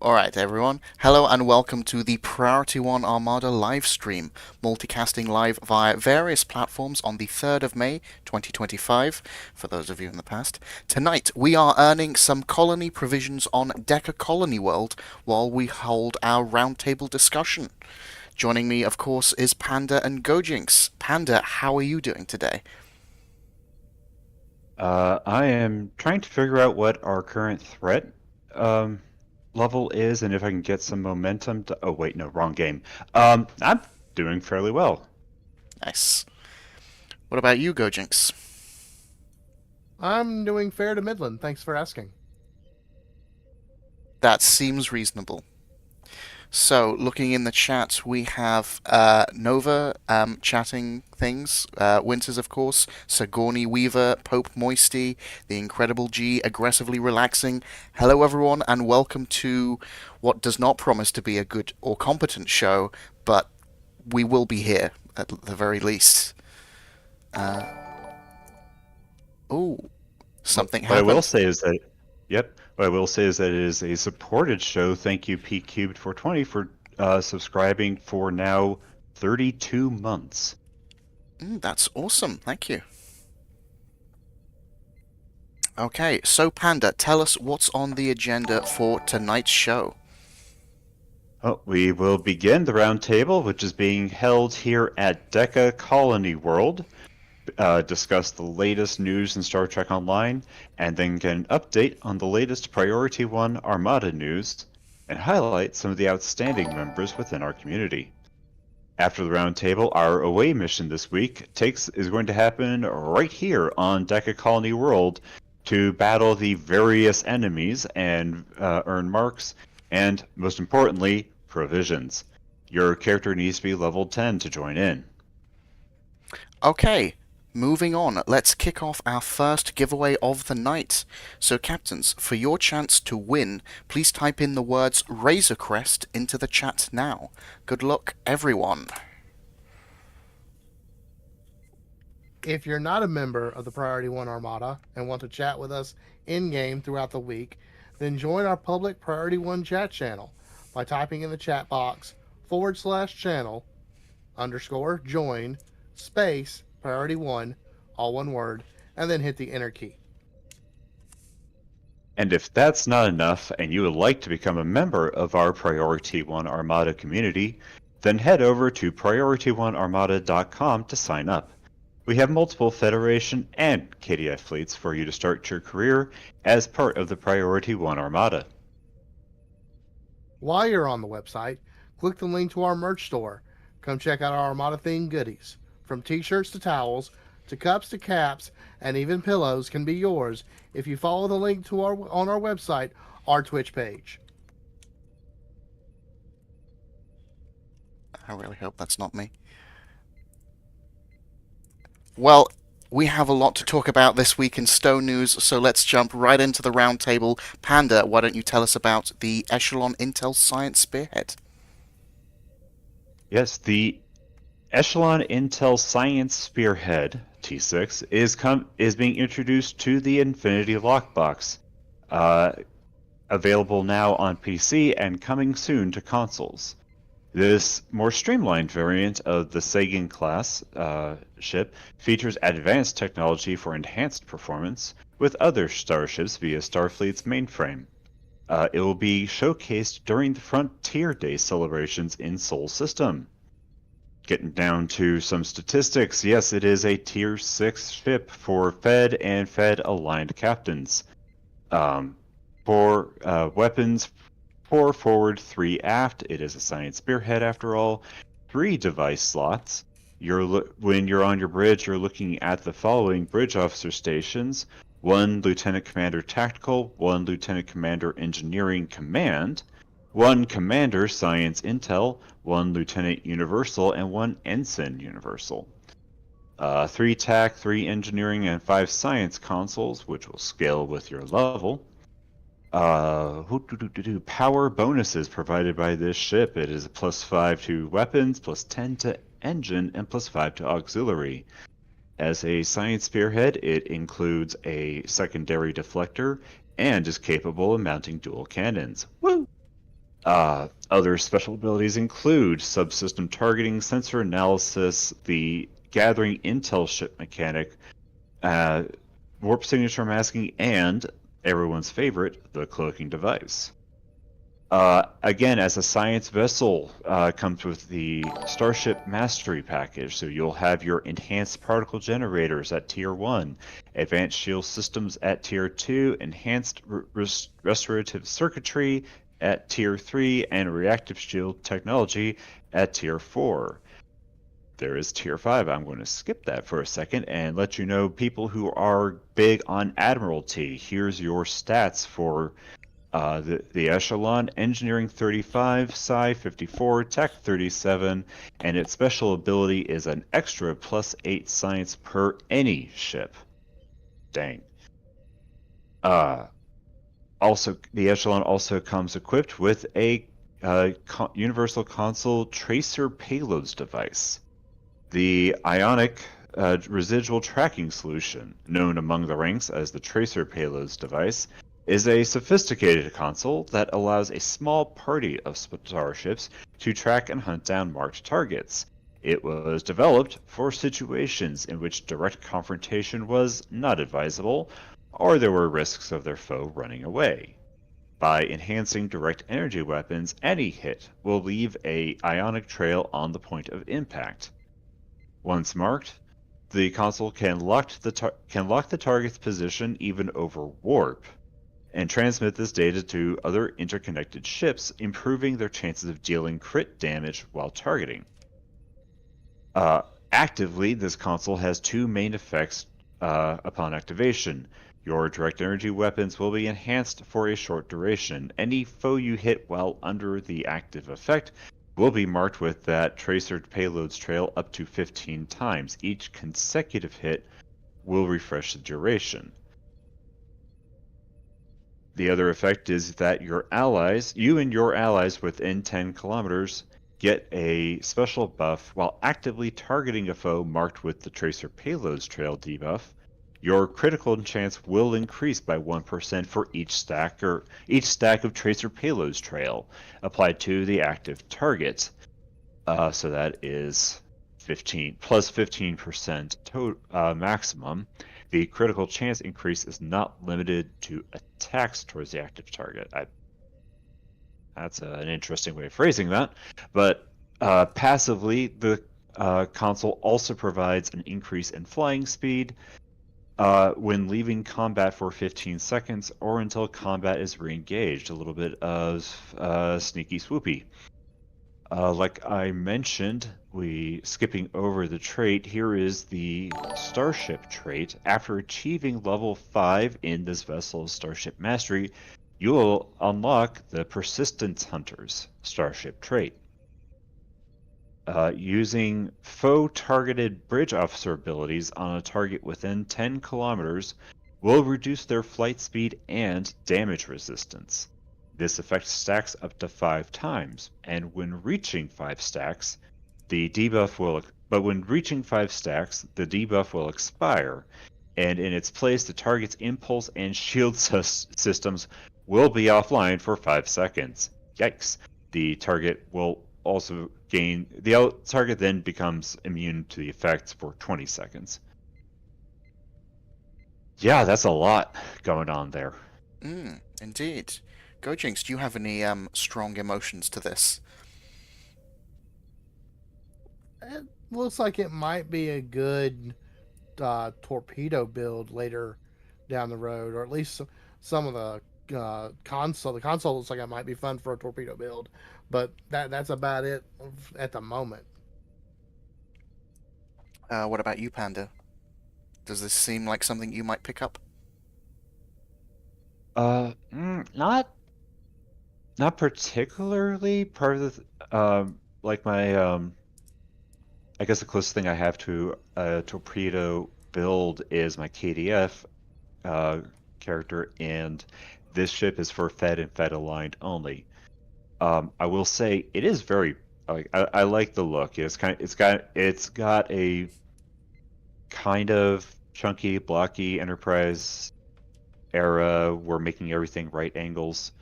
Alright everyone, hello and welcome to the Priority 1 Armada live stream, multicasting live via various platforms on the 3rd of May 2025, for those of you in the past. Tonight we are earning some colony provisions on DEKA Colony World while we hold our roundtable discussion. Joining me, of course, is Panda and Gojinx. Panda, how are you doing today? I am trying to figure out what our current threat um, level is and if I can get some momentum to... Oh, wait, no, wrong game. I'm doing fairly well. Nice. What about you, Gojinx? I'm doing fair to Midland. Thanks for asking. That seems reasonable. So, looking in the chat, we have Nova chatting things. Winters, of course. Sigourney Weaver, Pope Moisty, The Incredible G, aggressively relaxing. Hello, everyone, and welcome to what does not promise to be a good or competent show, but we will be here at the very least. Oh, something What I will happened. say is that, yep, what I will say is that it is a supported show. Thank you, P Cubed 420, for subscribing for now 32 months. That's awesome. Thank you. Okay, so Panda, tell us what's on the agenda for tonight's show. Oh, we will begin the roundtable, which is being held here at DEKA Colony World. Discuss the latest news in Star Trek Online, and then get an update on the latest Priority 1 Armada news, and highlight some of the outstanding members within our community. After the roundtable, our away mission this week is going to happen right here on DEKA Colony World to battle the various enemies and earn marks, and most importantly, provisions. Your character needs to be level 10 to join in. Okay, moving on, let's kick off our first giveaway of the night. So, captains, for your chance to win, please type in the words Razor Crest into the chat now. Good luck, everyone. If you're not a member of the Priority 1 Armada and want to chat with us in-game throughout the week, then join our public Priority 1 chat channel by typing in the chat box /channel _join space Priority 1, all one word, and then hit the enter key. And if that's not enough and you would like to become a member of our Priority 1 Armada community, then head over to PriorityOneArmada.com to sign up. We have multiple Federation and KDF fleets for you to start your career as part of the Priority 1 Armada. While you're on the website, click the link to our merch store. Come check out our Armada themed goodies. From t-shirts to towels, to cups to caps, and even pillows can be yours if you follow the link to on our website, our Twitch page. I really hope that's not me. Well, we have a lot to talk about this week in Stone News, so let's jump right into the roundtable. Panda, why don't you tell us about the Echelon Intel Science Spearhead? Yes, the Echelon Intel Science Spearhead T6 is being introduced to the Infinity Lockbox, available now on PC and coming soon to consoles. This more streamlined variant of the Sagan class ship features advanced technology for enhanced performance with other starships via Starfleet's mainframe. It will be showcased during the Frontier Day celebrations in Sol System. Getting down to some statistics, yes, it is a Tier 6 ship for Fed and Fed-aligned captains. For weapons, 4 forward, 3 aft. It is a science spearhead after all. 3 device slots. When you're on your bridge, you're looking at the following bridge officer stations. 1 Lieutenant Commander Tactical, 1 Lieutenant Commander Engineering Command, 1 Commander Science Intel, 1 Lieutenant Universal, and 1 Ensign Universal. 3 TAC, 3 Engineering, and 5 Science consoles, which will scale with your level. Power bonuses provided by this ship. It is a +5 to weapons, +10 to engine, and +5 to auxiliary. As a science spearhead, it includes a secondary deflector and is capable of mounting dual cannons. Woo! Other special abilities include subsystem targeting, sensor analysis, the gathering intel ship mechanic, warp signature masking, and everyone's favorite, the cloaking device. Again, as a science vessel, comes with the Starship Mastery package, so you'll have your enhanced particle generators at Tier 1, advanced shield systems at Tier 2, enhanced restorative circuitry at Tier 3, and reactive shield technology at Tier 4. There is Tier 5. I'm going to skip that for a second and let you know, people who are big on Admiralty, here's your stats for the Echelon: Engineering 35, Psi 54, Tech 37, and its special ability is an extra +8 science per any ship. Dang. Also, the Echelon also comes equipped with a Universal Console Tracer Payloads device. The Ionic Residual Tracking Solution, known among the ranks as the Tracer Payloads device, is a sophisticated console that allows a small party of starships to track and hunt down marked targets. It was developed for situations in which direct confrontation was not advisable, or there were risks of their foe running away. By enhancing direct energy weapons, any hit will leave an ionic trail on the point of impact. Once marked, the console can lock the target's position even over warp, and transmit this data to other interconnected ships, improving their chances of dealing crit damage while targeting. Actively, this console has two main effects upon activation. Your direct energy weapons will be enhanced for a short duration. Any foe you hit while under the active effect will be marked with that Tracer Payloads trail up to 15 times. Each consecutive hit will refresh the duration. The other effect is that you and your allies within 10 kilometers get a special buff while actively targeting a foe marked with the Tracer Payloads trail debuff. Your critical chance will increase by 1% for each stack of Tracer Payloads trail applied to the active target. So that is 15% maximum. The critical chance increase is not limited to attacks towards the active target. That's an interesting way of phrasing that. But passively, the console also provides an increase in flying speed when leaving combat for 15 seconds or until combat is re-engaged. A little bit of sneaky swoopy. Like I mentioned, skipping over the trait, here is the Starship trait. After achieving level 5 in this vessel's Starship Mastery, you will unlock the Persistence Hunters Starship trait. Using foe-targeted bridge officer abilities on a target within 10 kilometers will reduce their flight speed and damage resistance. This effect stacks up to 5 times, and when reaching 5 stacks, the debuff will expire, and in its place, the target's impulse and shield systems will be offline for 5 seconds. Yikes. The target then becomes immune to the effects for 20 seconds. Yeah, that's a lot going on there. Indeed. Gojinx, do you have any strong emotions to this? It looks like it might be a good torpedo build later down the road, or at least some of the console. The console looks like it might be fun for a torpedo build, but that's about it at the moment. What about you, Panda? Does this seem like something you might pick up? Not particularly. Part of the I guess the closest thing I have to a torpedo build is my KDF character, and this ship is for Fed and Fed aligned only. I will say it is very I like the look. It's got a kind of chunky, blocky Enterprise era. We're making everything right angles.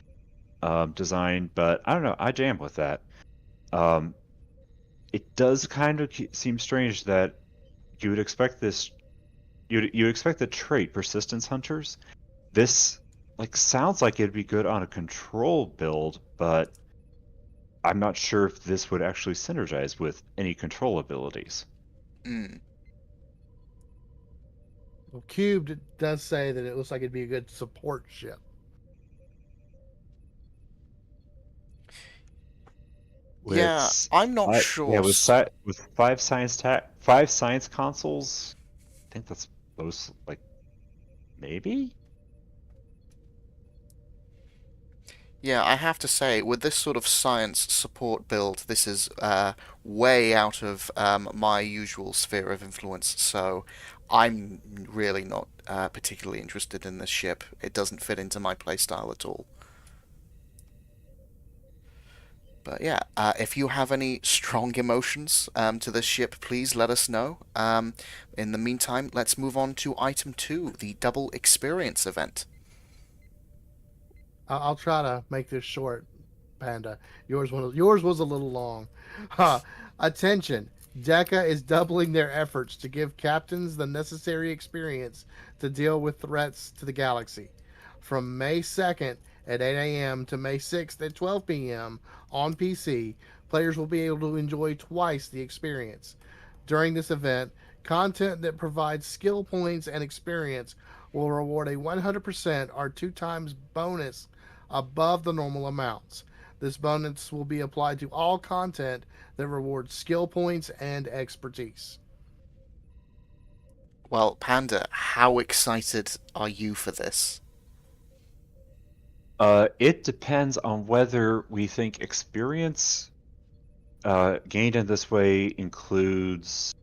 design, but I don't know. I jam with that. It does kind of seem strange that you would expect this. You expect the trait Persistence Hunters. This sounds like it'd be good on a control build, but I'm not sure if this would actually synergize with any control abilities. Mm. Well, Cubed does say that it looks like it'd be a good support ship. Yeah, I'm not sure. With five science consoles, I think that's most maybe. Yeah, I have to say, with this sort of science support build, this is way out of my usual sphere of influence, so I'm really not particularly interested in this ship. It doesn't fit into my playstyle at all. But yeah, if you have any strong emotions to this ship, please let us know. In the meantime, let's move on to item 2, the double experience event. I'll try to make this short, Panda. Yours was a little long. Huh. Attention. DEKA is doubling their efforts to give captains the necessary experience to deal with threats to the galaxy. From May 2nd at 8 a.m. to May 6th at 12 p.m. on PC, players will be able to enjoy twice the experience. During this event, content that provides skill points and experience will reward a 100% or 2 times bonus above the normal amounts. This bonus will be applied to all content that rewards skill points and expertise. Well, Panda, how excited are you for this? It depends on whether we think experience gained in this way includes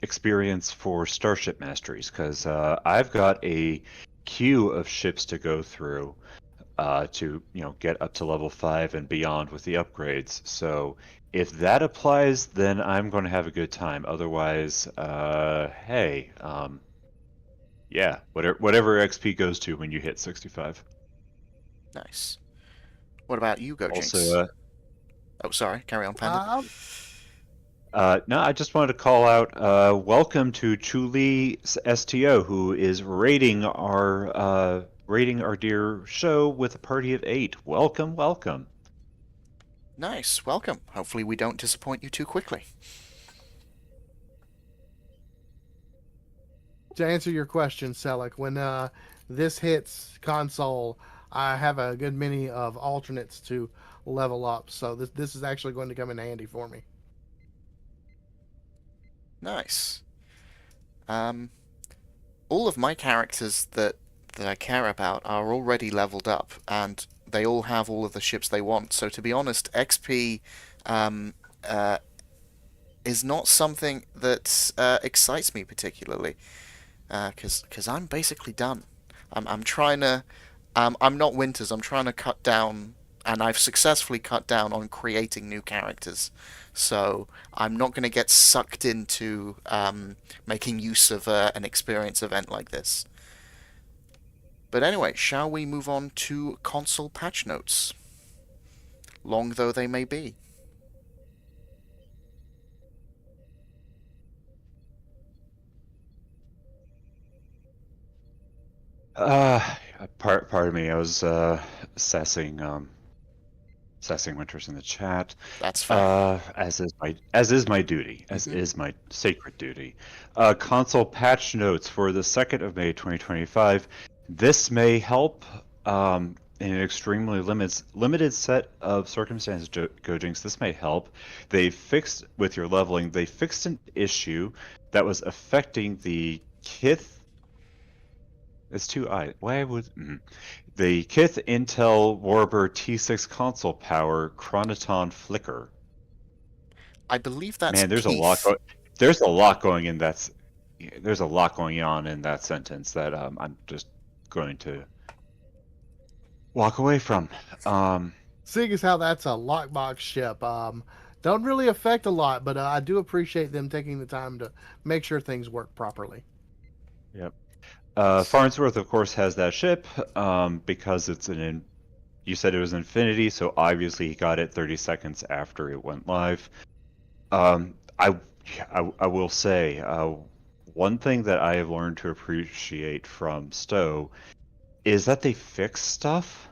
experience for starship masteries, because I've got a queue of ships to go through to get up to level 5 and beyond with the upgrades. So if that applies, then I'm going to have a good time. Otherwise, hey, yeah, whatever XP goes to when you hit 65. Nice. What about you, Go Jinx? Also, oh, sorry. Carry on, Panda. no, I just wanted to call out welcome to Chuli STO, who is rating our dear show with a party of 8. Welcome, welcome. Nice. Welcome. Hopefully we don't disappoint you too quickly. To answer your question, Selleck, when this hits console, I have a good many of alternates to level up, so this is actually going to come in handy for me. Nice. All of my characters that I care about are already leveled up, and they all have all of the ships they want. So to be honest, XP is not something that excites me particularly, because I'm basically done. I'm trying to. I'm not Winters. I'm trying to cut down, and I've successfully cut down on creating new characters. So I'm not going to get sucked into making use of an experience event like this. But anyway, shall we move on to console patch notes? Long though they may be. Pardon me. I was assessing Winters in the chat. That's fair. As is my duty, as is my sacred duty. Console patch notes for the 2nd of May 2025. This may help in an extremely limited set of circumstances, Gojinx. This may help. They fixed, with your leveling, they fixed an issue that was affecting the Kith. It's 2i. Why would the Kith Intel Warbird T6 console power Chronoton flicker? I believe that's Man, there's Keith. There's a lot going in that. There's a lot going on in that sentence that I'm just going to walk away from. Seeing as how that's a lockbox ship, don't really affect a lot, but I do appreciate them taking the time to make sure things work properly. Yep. Farnsworth, of course, has that ship because it's you said it was Infinity, so obviously he got it 30 seconds after it went live. Um, I, I will say, one thing that I have learned to appreciate from Stowe is that they fix stuff.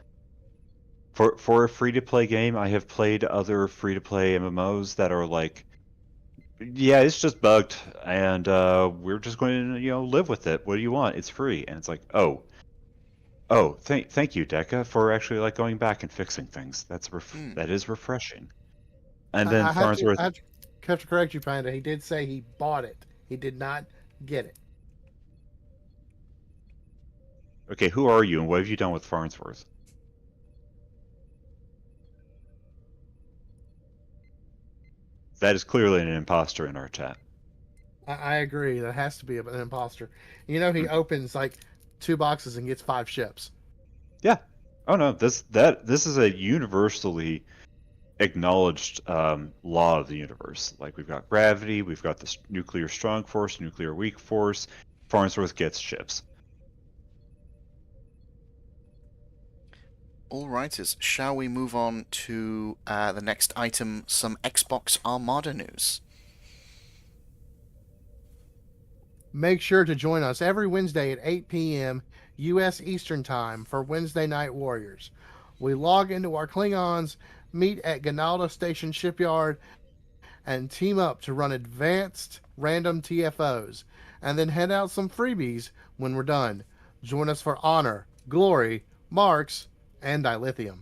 For a free-to-play game, I have played other free-to-play MMOs that are like, yeah, it's just bugged, and we're just going to, live with it. What do you want? It's free, and it's like, thank you, DEKA, for actually like going back and fixing things. Hmm. That is refreshing. And then I have to Farnsworth, have to correct you, Panda. He did say he bought it. He did not get it. okay, who are you, and what have you done with Farnsworth? That is clearly an imposter in our chat. I agree. That has to be an imposter. You know, he opens like 2 boxes and gets 5 ships. Yeah. Oh no, this is a universally acknowledged law of the universe. Like we've got gravity, we've got this nuclear strong force, nuclear weak force. Farnsworth gets ships. Alrighties, shall we move on to the next item, some Xbox Armada news? Make sure to join us every Wednesday at 8 p.m. U.S. Eastern Time for Wednesday Night Warriors. We log into our Klingons, meet at Ganalda Station Shipyard, and team up to run advanced random TFOs, and then hand out some freebies when we're done. Join us for honor, glory, marks, and dilithium.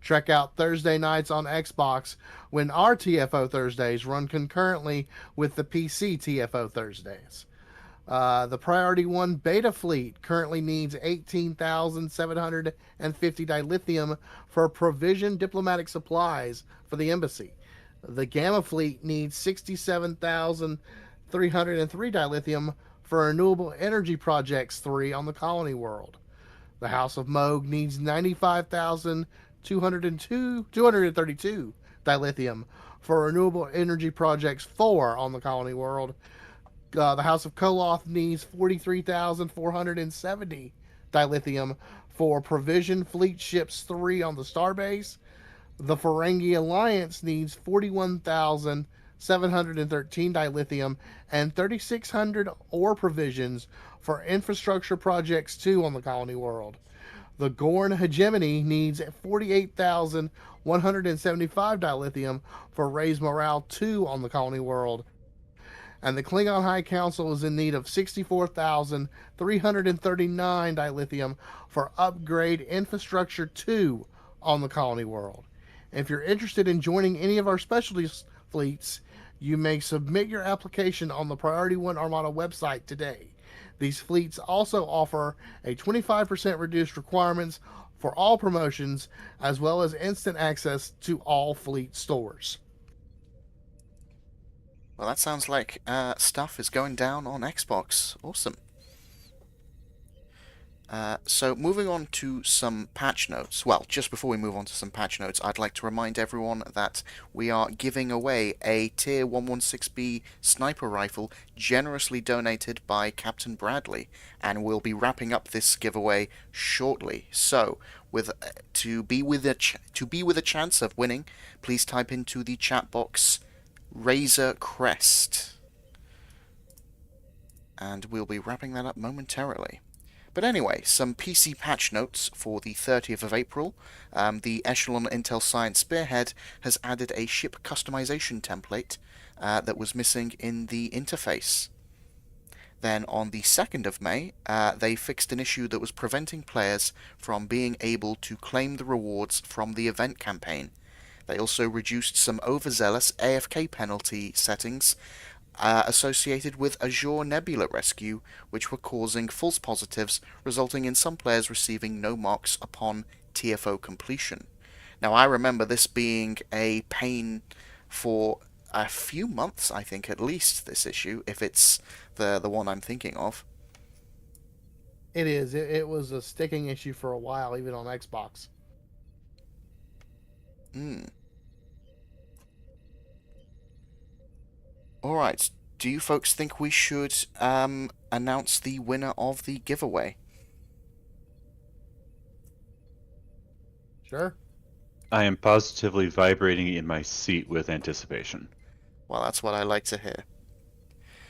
Check out Thursday nights on Xbox when our TFO Thursdays run concurrently with the PC TFO Thursdays. The Priority 1 beta fleet currently needs 18,750 dilithium for provision diplomatic supplies for the embassy. The Gamma fleet needs 67,303 dilithium for Renewable Energy Projects 3 on the colony world. The House of Moog needs 95,232 dilithium for Renewable Energy Projects 4 on the colony world. The House of Koloth needs 43,470 dilithium for Provision Fleet Ships 3 on the Starbase. The Ferengi Alliance needs 41,713 dilithium and 3,600 ore provisions for Infrastructure Projects 2 on the colony world. The Gorn Hegemony needs 48,175 dilithium for Raise Morale 2 on the colony world. And the Klingon High Council is in need of 64,339 dilithium for Upgrade Infrastructure 2 on the colony world. If you're interested in joining any of our specialty fleets, you may submit your application on the Priority 1 Armada website today. These fleets also offer a 25% reduced requirements for all promotions, as well as instant access to all fleet stores. Well, that sounds like stuff is going down on Xbox. Awesome. So moving on to some patch notes. Well, just before we move on to some patch notes, I'd like to remind everyone that we are giving away a Tier 116B sniper rifle generously donated by Captain Bradley, and we'll be wrapping up this giveaway shortly. So, to be with a chance of winning, please type into the chat box Razor Crest, and we'll be wrapping that up momentarily. But anyway, some PC patch notes for the 30th of April. The Echelon Intel Science Spearhead has added a ship customization template that was missing in the interface. Then on the 2nd of May, they fixed an issue that was preventing players from being able to claim the rewards from the event campaign. They also reduced some overzealous AFK penalty settings associated with Azure Nebula Rescue, which were causing false positives, resulting in some players receiving no marks upon TFO completion. Now, I remember this being a pain for a few months, I think, at least, this issue, if it's the one I'm thinking of. It is. It was a sticking issue for a while, even on Xbox. Alright, do you folks think we should announce the winner of the giveaway? Sure. I am positively vibrating in my seat with anticipation. Well, that's what I like to hear.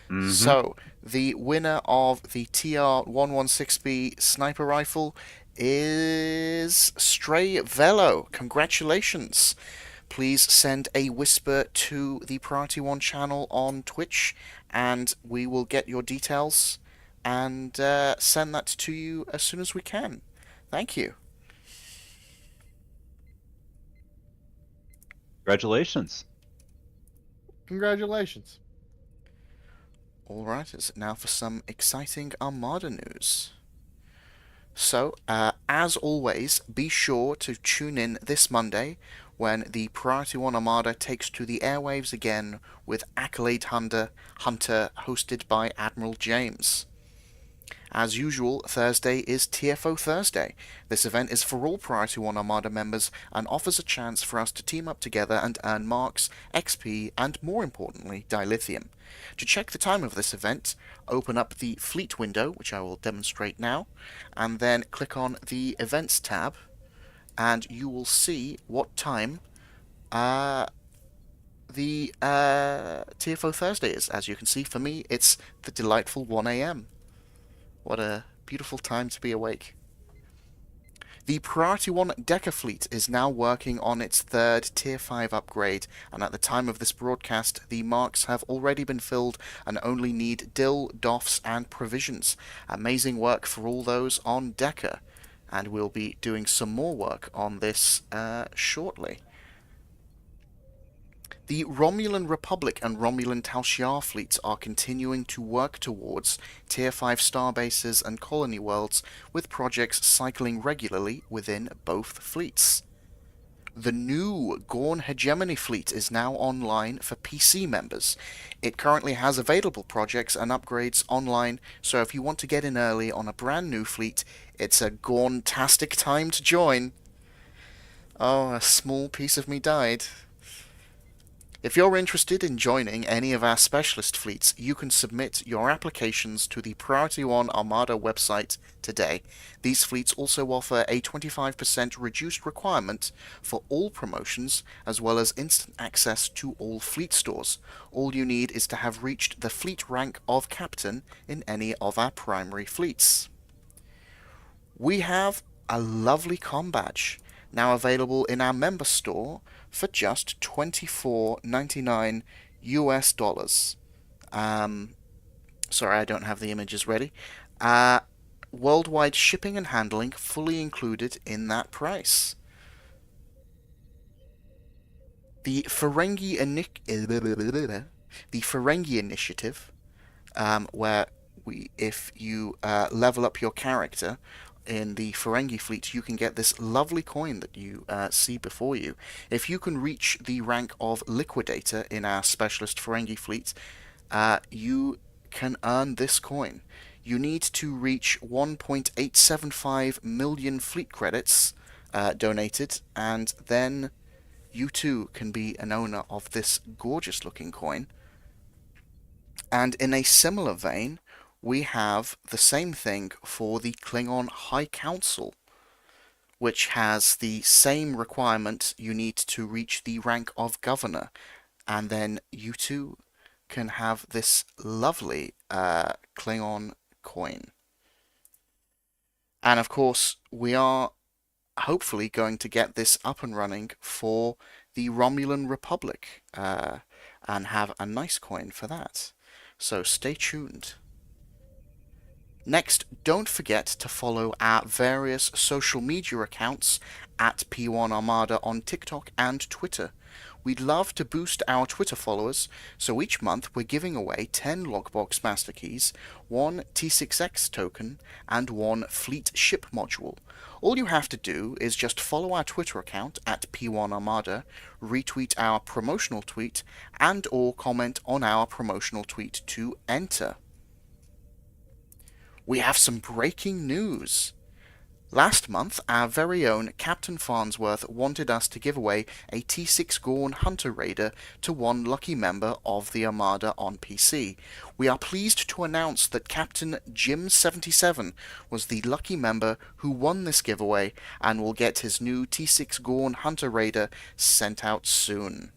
Mm-hmm. So, the winner of the TR-116B sniper rifle is Stray Velo. Congratulations. Please send a whisper to the Priority 1 channel on Twitch, and we will get your details and send that to you as soon as we can. Thank you. Congratulations. Congratulations. Alright, it's now for some exciting Armada news. So, as always, be sure to tune in this Monday when the Priority 1 Armada takes to the airwaves again with Accolade Hunter hosted by Admiral James. As usual, Thursday is TFO Thursday. This event is for all Priority 1 Armada members and offers a chance for us to team up together and earn marks, XP, and more importantly, dilithium. To check the time of this event, open up the Fleet window, which I will demonstrate now, and then click on the Events tab, and you will see what time the TFO Thursday is. As you can see, for me, it's the delightful 1 a.m. What a beautiful time to be awake. The Priority 1 DEKA fleet is now working on its third Tier 5 upgrade, and at the time of this broadcast, the marks have already been filled and only need dill, doffs, and provisions. Amazing work for all those on DEKA, and we'll be doing some more work on this shortly. The Romulan Republic and Romulan Tal Shiar fleets are continuing to work towards Tier 5 starbases and colony worlds, with projects cycling regularly within both fleets. The new Gorn Hegemony fleet is now online for PC members. It currently has available projects and upgrades online, so if you want to get in early on a brand new fleet, it's a Gorn-tastic time to join. Oh, a small piece of me died. If you're interested in joining any of our specialist fleets, you can submit your applications to the Priority 1 Armada website today. These fleets also offer a 25% reduced requirement for all promotions, as well as instant access to all fleet stores. All you need is to have reached the fleet rank of captain in any of our primary fleets. We have a lovely comm badge now available in our member store for just $24.99 US dollars. Sorry, I don't have the images ready. Worldwide shipping and handling fully included in that price. The Ferengi Initiative, where if you level up your character in the Ferengi fleet, you can get this lovely coin that you see before you. If you can reach the rank of Liquidator in our Specialist Ferengi fleet, you can earn this coin. You need to reach 1.875 million fleet credits donated, and then you too can be an owner of this gorgeous looking coin. And in a similar vein, we have the same thing for the Klingon High Council, which has the same requirement. You need to reach the rank of Governor, and then you too can have this lovely Klingon coin. And of course, we are hopefully going to get this up and running for the Romulan Republic, and have a nice coin for that. So stay tuned. Next, don't forget to follow our various social media accounts at P1 Armada on TikTok and Twitter. We'd love to boost our Twitter followers, so each month we're giving away 10 Lockbox Master Keys, 1 T6X token, and 1 Fleet Ship module. All you have to do is just follow our Twitter account at P1 Armada, retweet our promotional tweet, and or comment on our promotional tweet to enter. We have some breaking news. Last month, our very own Captain Farnsworth wanted us to give away a T6 Gorn Hunter Raider to one lucky member of the Armada on PC. We are pleased to announce that Captain Jim77 was the lucky member who won this giveaway and will get his new T6 Gorn Hunter Raider sent out soon.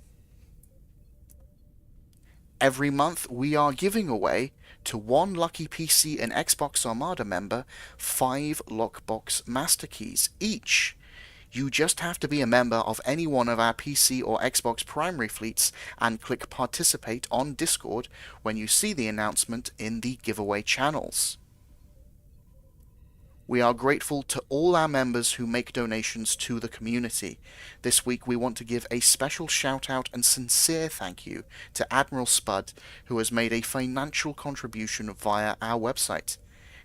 Every month we are giving away to one lucky PC and Xbox Armada member 5 Lockbox Master Keys each. You just have to be a member of any one of our PC or Xbox primary fleets and click participate on Discord when you see the announcement in the giveaway channels. We are grateful to all our members who make donations to the community. This week we want to give a special shout out and sincere thank you to Admiral Spud, who has made a financial contribution via our website.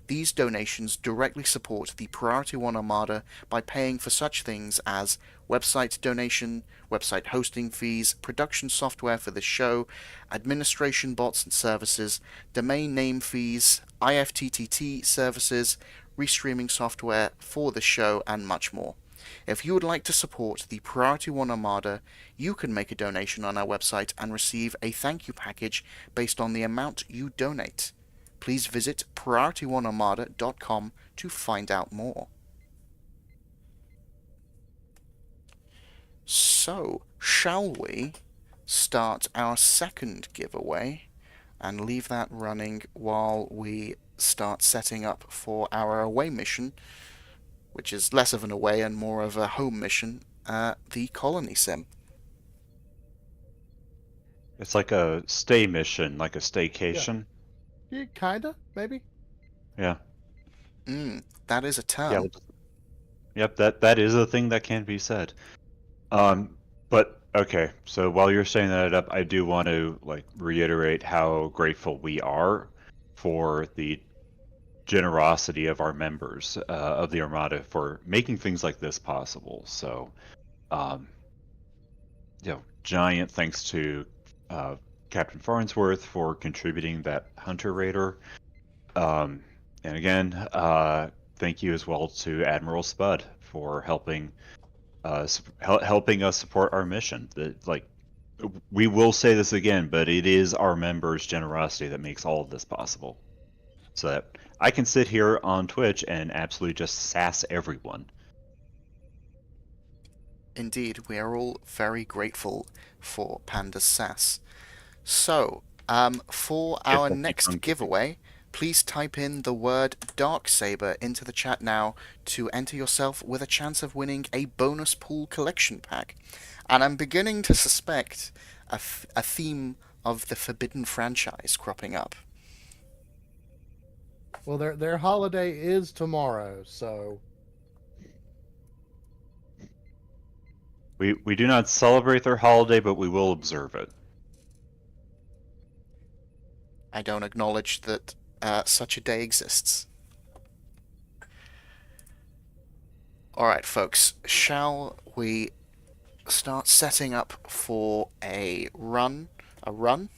These donations directly support the Priority 1 Armada by paying for such things as website donation, website hosting fees, production software for the show, administration bots and services, domain name fees, IFTTT services, restreaming software for the show, and much more. If you would like to support the Priority 1 Armada, you can make a donation on our website and receive a thank you package based on the amount you donate. Please visit PriorityOneArmada.com to find out more. So, shall we start our second giveaway and leave that running while we start setting up for our away mission, which is less of an away and more of a home mission, the Colony Sim. It's like a stay mission, like a staycation. Yeah, kinda, maybe. Yeah. That is a term. Yeah. Yep, that is a thing that can be said. But okay, so while you're setting that up, I do want to reiterate how grateful we are for the generosity of our members of the Armada for making things like this possible. So, giant thanks to Captain Farnsworth for contributing that Hunter Raider. And again, thank you as well to Admiral Spud for helping us support our mission. We will say this again, but it is our members' generosity that makes all of this possible. So that I can sit here on Twitch and absolutely just sass everyone. Indeed, we are all very grateful for Panda's sass. So, for our next giveaway, please type in the word Darksaber into the chat now to enter yourself with a chance of winning a bonus pool collection pack. And I'm beginning to suspect a theme of the Forbidden franchise cropping up. Well, their holiday is tomorrow, so... We do not celebrate their holiday, but we will observe it. I don't acknowledge that such a day exists. Alright, folks, shall we start setting up for a run? A run?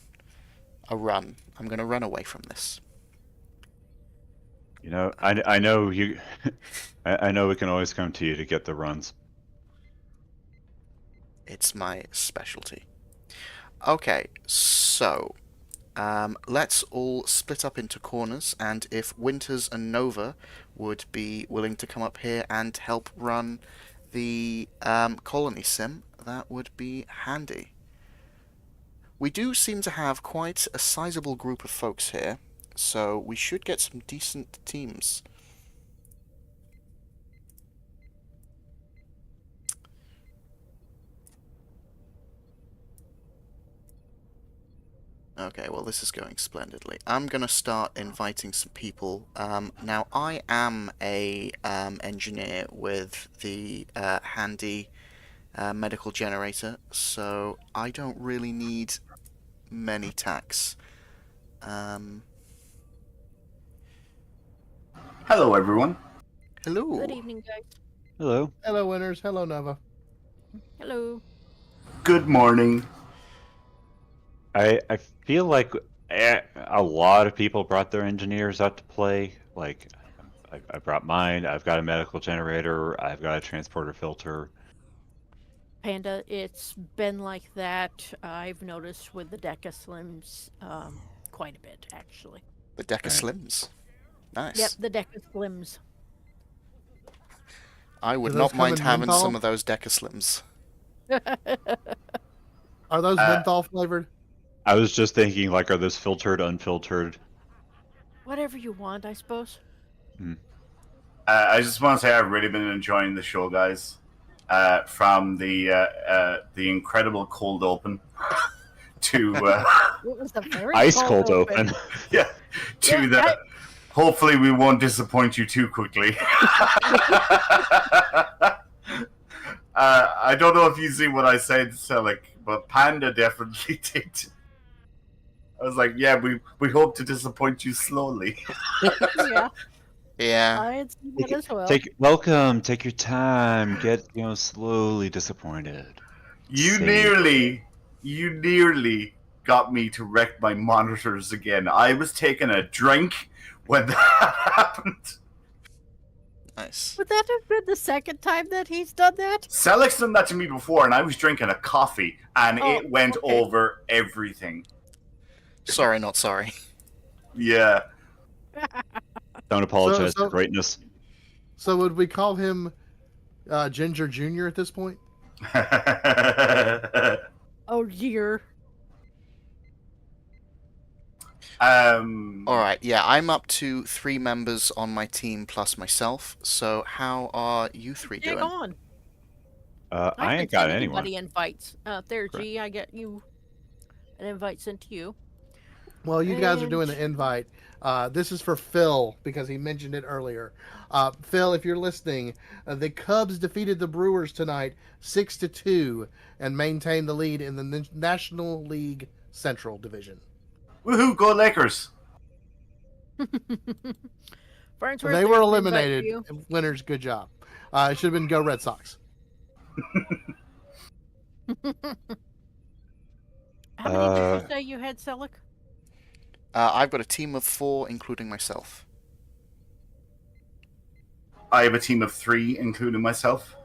A run. I'm going to run away from this. You know, I know you... I know we can always come to you to get the runs. It's my specialty. Okay, so... let's all split up into corners, and if Winters and Nova would be willing to come up here and help run the Colony Sim, that would be handy. We do seem to have quite a sizable group of folks here, so we should get some decent teams. Okay, well this is going splendidly. I'm gonna start inviting some people. Now I am a engineer with the handy medical generator, so I don't really need many tacks. Hello, everyone. Hello. Good evening, guys. Hello. Hello, Winners. Hello, Nova. Hello. Good morning. I feel like a lot of people brought their engineers out to play. Like, I brought mine. I've got a medical generator. I've got a transporter filter. Panda, it's been like that. I've noticed with the DEKA Slims quite a bit, actually. The DEKA Right. Slims. Nice. Yep, the DEKA Slims. I would Do those not come mind in having menthol? some of those DEKA Slims. Are those menthol flavored? I was just thinking, like, are those filtered, unfiltered? Whatever you want, I suppose. I just want to say I've really been enjoying the show, guys. From the incredible cold open to It was a very Ice cold open. yeah, to Yeah, the hopefully we won't disappoint you too quickly. I don't know if you see what I said, Selic, but Panda definitely did. I was like, yeah, we hope to disappoint you slowly. Yeah, Yeah. I had seen that as well. Welcome. Take your time. Get slowly disappointed. You Save. nearly got me to wreck my monitors again. I was taking a drink when that happened. Nice. Would that have been the second time that he's done that? Selec's done that to me before, and I was drinking a coffee, and Oh, it went okay. over everything. Sorry, not sorry. Yeah. Don't apologize So- for greatness. So would we call him Ginger Jr. at this point? Oh dear. Alright, yeah, I'm up to 3 members on my team plus myself. So how are you three Hang doing? on. I haven't ain't got sent anyone. anybody invites. There, G, I get you an invite sent to you. Well, you guys are doing the invite. This is for Phil because he mentioned it earlier. Phil, if you're listening, the Cubs defeated the Brewers tonight 6-2 and maintained the lead in the National League Central Division. Woohoo, go Lakers! Farnsworth, They were there's an invite eliminated. to you. Winners, good job. It should have been Go Red Sox. How many did Uh, you say you had, Selic? I've got a team of 4, including myself. I have a team of 3, including myself.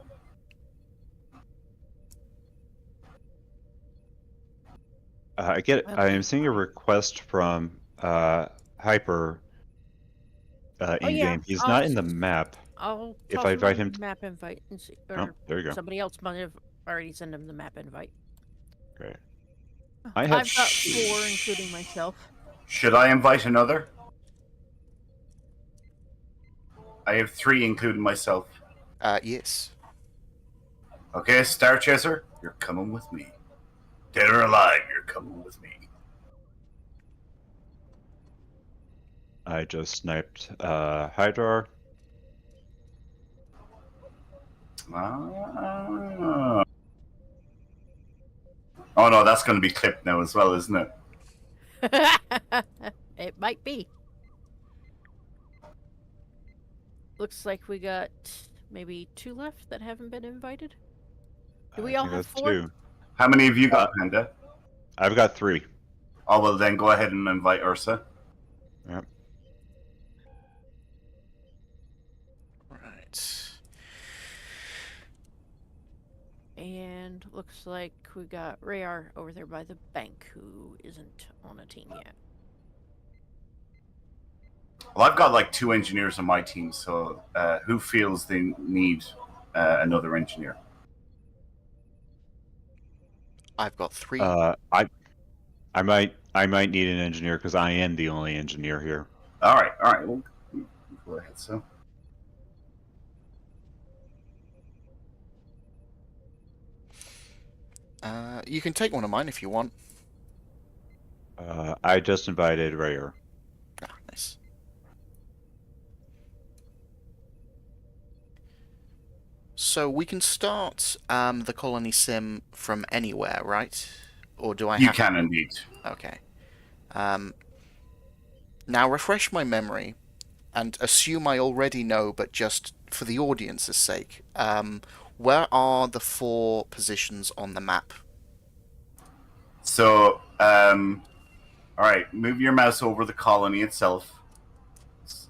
I am seeing a request from Hyper in Oh, yeah. game. He's I'll not in just- the map. I'll If toss I him invite a him map invite and see, Oh, or there you go. somebody else might have already sent him the map invite. Great. I have I've got 4, including myself. Should I invite another? I have 3, including myself. Yes. Okay, Star Chaser, you're coming with me. Dead or alive, you're coming with me. I just sniped Hydrar. Ah. Oh no, that's going to be clipped now as well, isn't it? It might be. Looks like we got maybe 2 left that haven't been invited. Do we I all think have that's 4? 2. How many have you got, Panda? I've got 3. Oh, well, then go ahead and invite Ursa. Yep. Right. And looks like we got Rayar over there by the bank who isn't on a team yet. Well, I've got like 2 engineers on my team, so who feels they need another engineer? I've got 3. I might need an engineer because I am the only engineer here. All right. Well, go ahead, so. You can take one of mine if you want. I just invited Rayer. Ah, nice. So we can start the colony sim from anywhere, right? Or do I You have can indeed. Okay. Now refresh my memory and assume I already know, but just for the audience's sake, where are the 4 positions on the map? So, all right, move your mouse over the colony itself.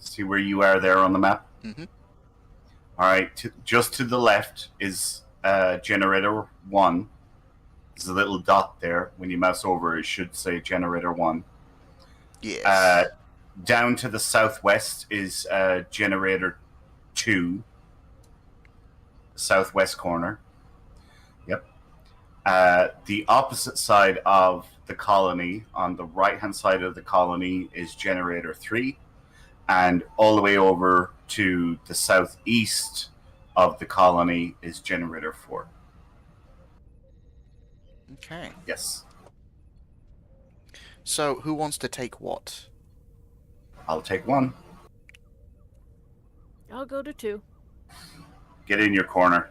See where you are there on the map? Mm-hmm. All right, just to the left is generator 1. There's a little dot there. When you mouse over, it should say generator 1. Yes. Down to the southwest is generator 2. Southwest corner. Yep. The opposite side of the colony, on the right-hand side of the colony, is generator 3. And all the way over to the southeast of the colony is generator 4. Okay. Yes. So, who wants to take what? I'll take 1. I'll go to 2. Get in your corner.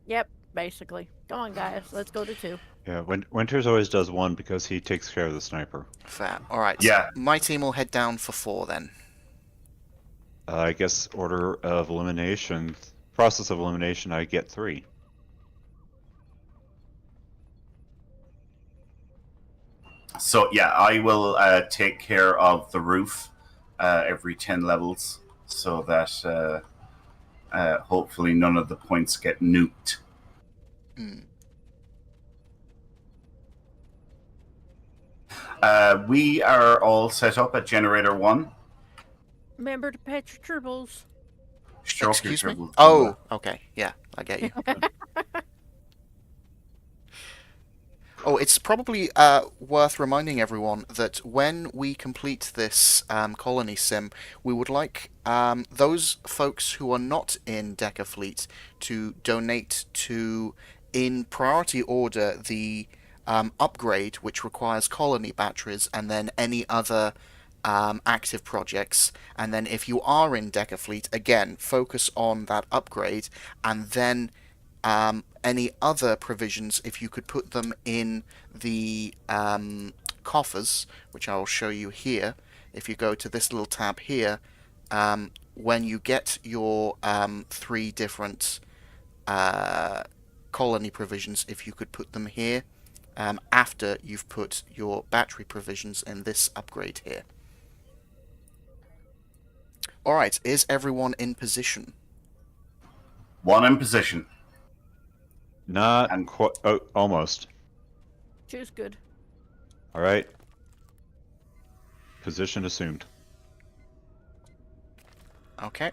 Yep, basically. Come on, guys. Let's go to 2. Yeah, Winters always does 1 because he takes care of the sniper. Fair. All right. Yeah. So my team will head down for 4 then. I guess order of elimination, process of elimination, I get 3. So, yeah, I will take care of the roof every 10 levels so that hopefully none of the points get nuked. Hmm. We are all set up at generator 1. Remember to pet your tribbles. Stroke your Excuse me? dribble. Oh, okay. Yeah, I get you. Oh, it's probably worth reminding everyone that when we complete this colony sim, we would like those folks who are not in DEKA Fleet to donate to, in priority order, the upgrade, which requires colony batteries, and then any other active projects. And then if you are in DEKA Fleet, again, focus on that upgrade, and then any other provisions, if you could put them in the coffers, which I will show you here. If you go to this little tab here, when you get your 3 different colony provisions, if you could put them here after you've put your battery provisions in this upgrade here. Alright, is everyone in position? 1 in position. Not And- quite. Oh, almost. 2's good. All right. Position assumed. Okay.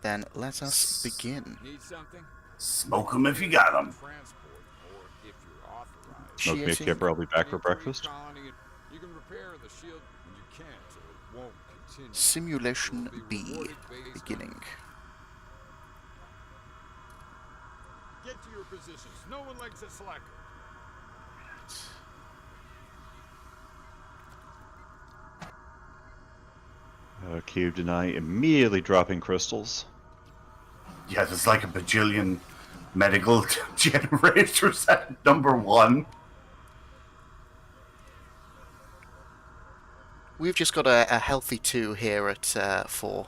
Then let us begin. Need something? Smoke them if you got them. Transport, or if you're authorized. Smoke me a kipper, I'll be back for breakfast. You can repair the shield when you can, so it won't continue. Simulation You'll B. be rewarded based on- Beginning. Get to your positions. No one likes a slacker. Cube deny immediately dropping crystals. Yeah, there's like a bajillion medical generators at number 1. We've just got a healthy 2 here at 4.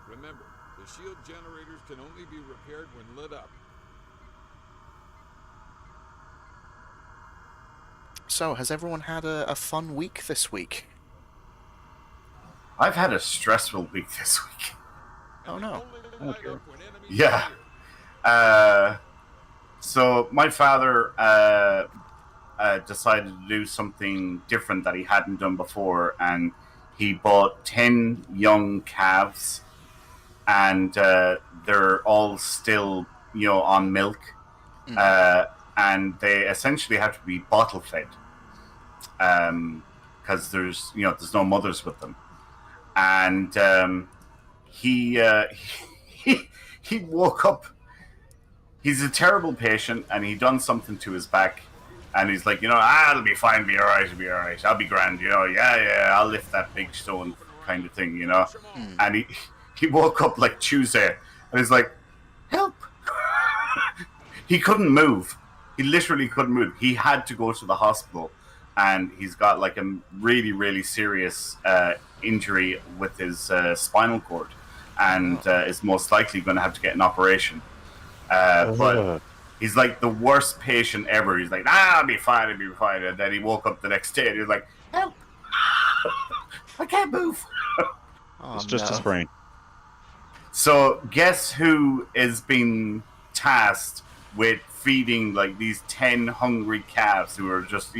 Remember, the shield generators can only be repaired when lit up. So, has everyone had a fun week this week? I've had a stressful week this week. Oh no. Only light up when enemies Yeah. appear. So my father decided to do something different that he hadn't done before, and he bought 10 young calves, and they're all still, on milk, and they essentially have to be bottle fed, because there's no mothers with them, and he woke up. He's a terrible patient, and he done something to his back, and he's like, it'll be fine, be alright, I'll be grand, yeah, I'll lift that big stone, kind of thing, And he woke up like Tuesday, and he's like, help! He couldn't move. He literally couldn't move. He had to go to the hospital, and he's got like a really, really serious injury with his spinal cord, and is most likely going to have to get an operation. But He's like the worst patient ever. He's like, I'll be fine, I'll be fine. And then he woke up the next day and he was like, help! I can't move. Oh, It's just a no. sprain. So guess who is being tasked with feeding like these 10 hungry calves who are just,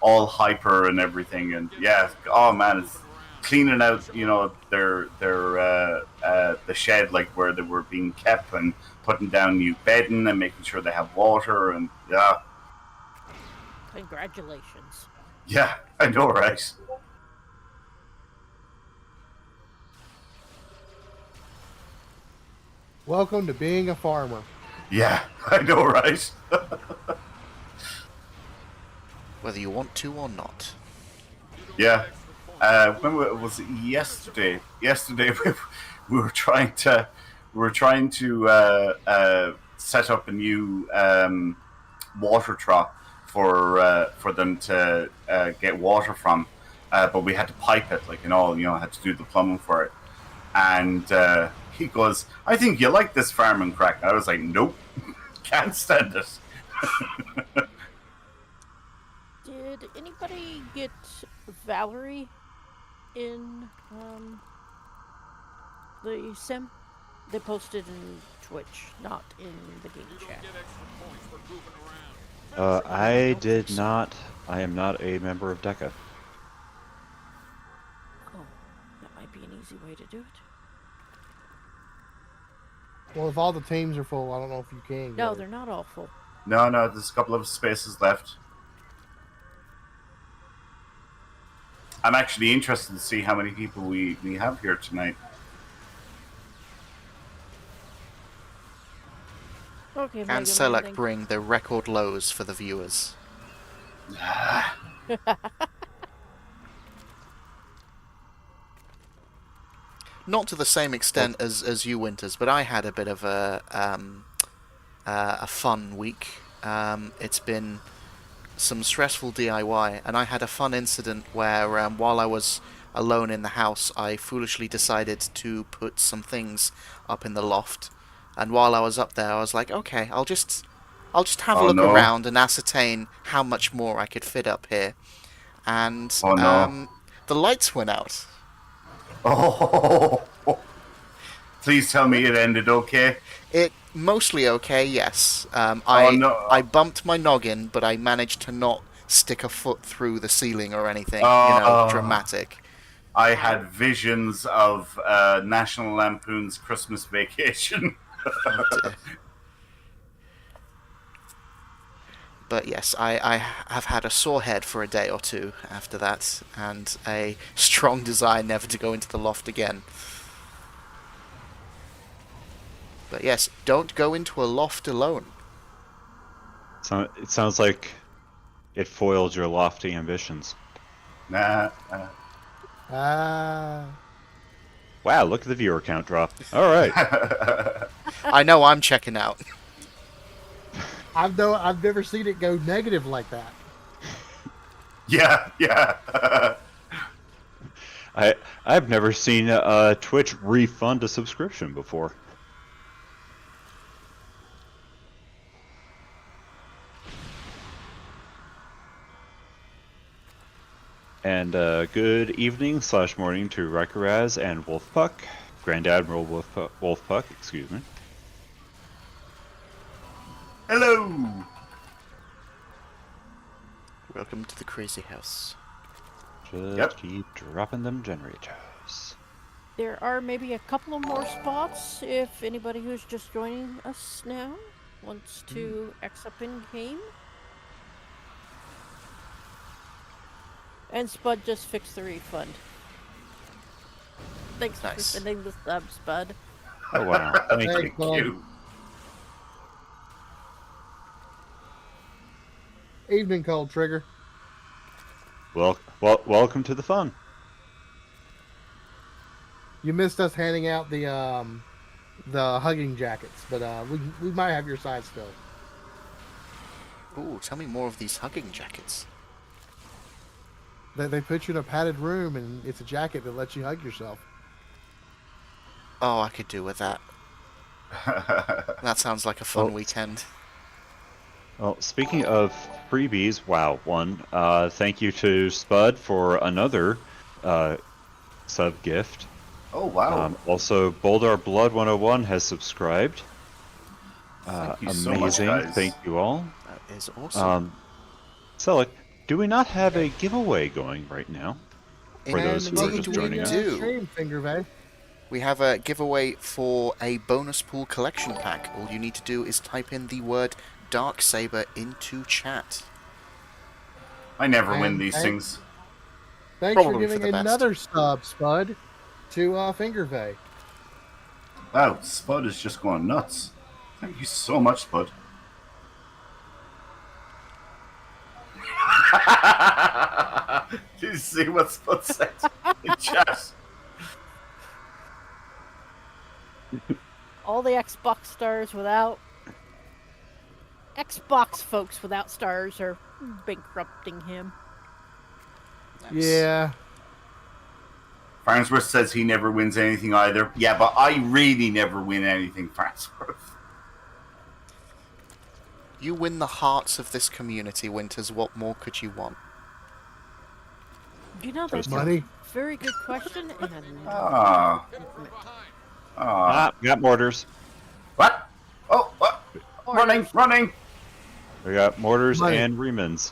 all hyper and everything. And yeah, oh man, it's cleaning out, their the shed, like where they were being kept, and putting down new bedding and making sure they have water. And Congratulations. yeah, I know, right? Welcome to being a farmer. Yeah, I know, right? Whether you want to or not. Yeah. When was it yesterday? Yesterday we were trying to set up a new water trough for them to get water from, but we had to pipe it, had to do the plumbing for it. And he goes, "I think you like this farming crack." I was like, "Nope, can't stand it." Did anybody get Valerie in the sim? They posted in Twitch, not in the game chat. I did not. I am not a member of DEKA. Oh, that might be an easy way to do it. Well, if all the teams are full, I don't know if you can. No, get it. they're not all full. No, there's a couple of spaces left. I'm actually interested to see how many people we have here tonight. Okay, Can Mega Man, Selak thank- bring the record lows for the viewers? Not to the same extent as you, Winters, but I had a bit of a fun week. It's been some stressful DIY, and I had a fun incident where while I was alone in the house, I foolishly decided to put some things up in the loft. And while I was up there, I was like, okay, I'll just have a Oh, look no. around and ascertain how much more I could fit up here. And Oh, no. the lights went out. Oh, please tell me it ended okay. It mostly okay, yes. No. I bumped my noggin, but I managed to not stick a foot through the ceiling or anything, dramatic. I had visions of National Lampoon's Christmas Vacation. But yes, I have had a sore head for a day or two after that, and a strong desire never to go into the loft again. But yes, don't go into a loft alone. So it sounds like it foiled your lofty ambitions. Nah. Wow, look at the viewer count drop. All right. I know I'm checking out. I've never seen it go negative like that. Yeah. I've never seen Twitch refund a subscription before. And good evening / morning to Rikuraz and Wolfpuck, Grand Admiral Wolfpuck, excuse me. Hello. Welcome to the crazy house. Just keep dropping them generators. There are maybe a couple of more spots if anybody who's just joining us now wants to X up in game. And Spud just fixed the refund. Thanks Nice. for sending the sub, Spud. Oh wow, thank you. Thanks, Bob. You. Evening, Cold Trigger. Well, welcome to the fun. You missed us handing out the hugging jackets, but we might have your size still. Ooh, tell me more of these hugging jackets. They put you in a padded room, and it's a jacket that lets you hug yourself. Oh, I could do with that. That sounds like a fun weekend. Well, speaking of freebies, wow, one. Thank you to Spud for another sub gift. Oh wow! Also, Boulder Blood 101 has subscribed. Thank you so much, Amazing. guys. Thank you all. That is awesome. Selleck, do we not have a giveaway going right now? For those who are Indeed just we joining us. do. Stream, Fingervay. We have a giveaway for a bonus pool collection pack. All you need to do is type in the word Darksaber into chat. I never win And these thank- things. Thanks Probably for for giving the best. another sub, Spud, to Fingervay. Wow, Spud is just going nuts. Thank you so much, Spud. Did you see what Spud said in chat? All the Xbox stars without Xbox folks without stars are bankrupting him. Nice. Yeah. Farnsworth says he never wins anything either. Yeah, but I really never win anything, Farnsworth. You win the hearts of this community, Winters. What more could you want? You know, that's Money. a very good question. And Ah. Ah. Got mortars. What? Oh, what? Running, running. We got mortars Money. and remans.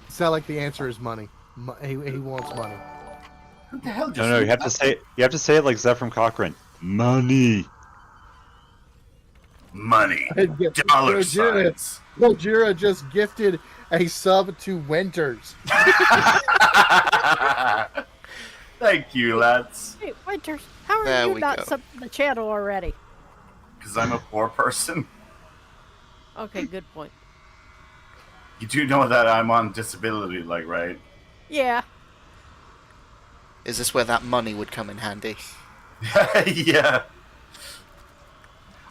Sound like the answer is money. He wants money. Who the hell just No, you have to say it like Zephram Cochran. Money. money? Dollar signs. Gojira just gifted a sub to Winters. Thank you, lads. hey, Winters, how There are you we not go. subbed to the channel already? Because I'm a poor person. Okay, good point. You do know that I'm on disability, like, right? Yeah. Is this where that money would come in handy? Yeah.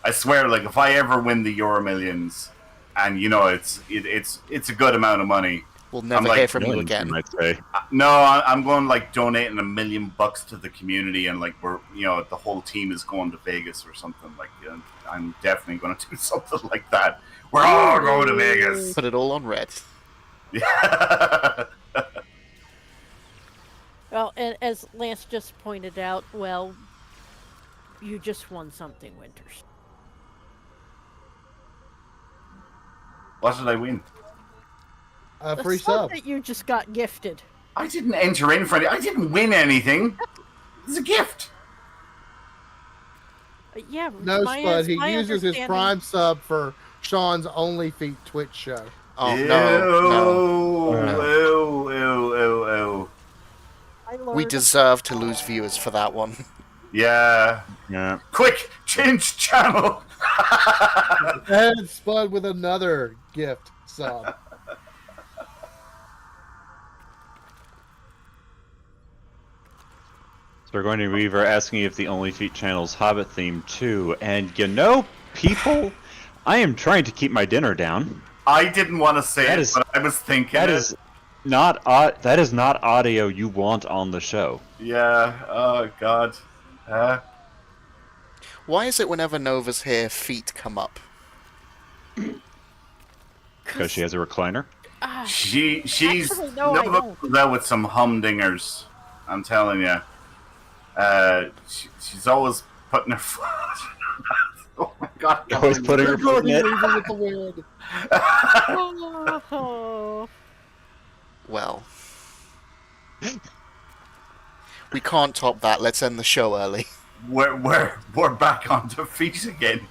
I swear, like, if I ever win the Euro Millions, and you know it's a good amount of money. We'll never like, hear from you Millions, again. you might say. No, I'm going like donating $1 million to the community, and like the whole team is going to Vegas or something. Like, I'm definitely going to do something like that. We're all going to Vegas. Put it all on red. Yeah. Well, and as Lance just pointed out, well, you just won something, Winters. What did I win? A The free sub sub. that you just got gifted. I didn't enter in for any. I didn't win anything. It's a gift. Yeah. No, my Spud. He my uses his understanding- Prime sub for Sean's OnlyFeet Twitch show. Oh, Ew, no. ew, ew, ew, ew. I We learned- deserve to lose viewers for that one. Yeah. Yeah. Quick, change channel. And Spud with another gift sub. So Sigourney Weaver asking if the Only Feet channel's Hobbit theme too. And people, I am trying to keep my dinner down. I didn't want to say That it, is- but I was thinking That it. is not audio you want on the show. Yeah. Oh God. Why is it whenever Nova's here, feet come up? Because she has a recliner. She's Actually, no, I Nova don't. comes out with some humdingers. I'm telling you. She's always putting her foot. Oh my God! Always putting her foot in it. Weaver with the win. Oh. Well. We can't top that. Let's end the show early. We're back on the feet again.